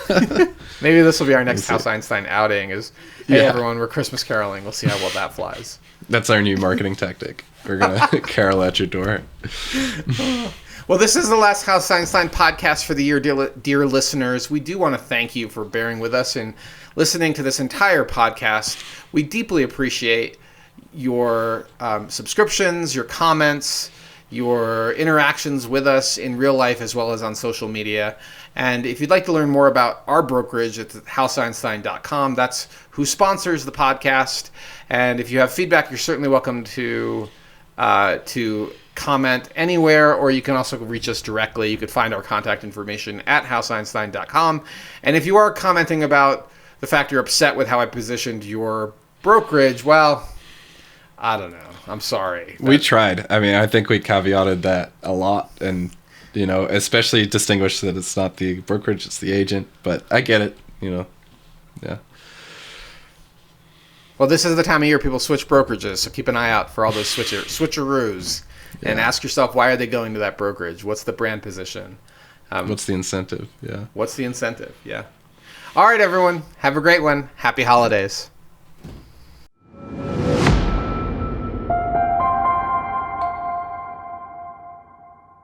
Maybe this will be our next House Einstein outing is, hey, everyone, we're Christmas caroling. We'll see how well that flies. That's our new marketing tactic. We're going to carol at your door. Well, this is the last House Einstein podcast for the year, dear listeners. We do want to thank you for bearing with us and listening to this entire podcast. We deeply appreciate your subscriptions, your comments, your interactions with us in real life as well as on social media. And if you'd like to learn more about our brokerage, it's at houseeinstein.com. That's who sponsors the podcast. And if you have feedback, you're certainly welcome to comment anywhere, or you can also reach us directly. You could find our contact information at houseeinstein.com. And if you are commenting about the fact you're upset with how I positioned your brokerage, well, I don't know. I'm sorry. We tried. I mean, I think we caveated that a lot and, especially distinguished that it's not the brokerage, it's the agent. But I get it, Yeah. Well, this is the time of year people switch brokerages, so keep an eye out for all those switcheroos. Yeah. And ask yourself, why are they going to that brokerage? What's the brand position? What's the incentive? Yeah. What's the incentive? Yeah. All right, everyone. Have a great one. Happy holidays.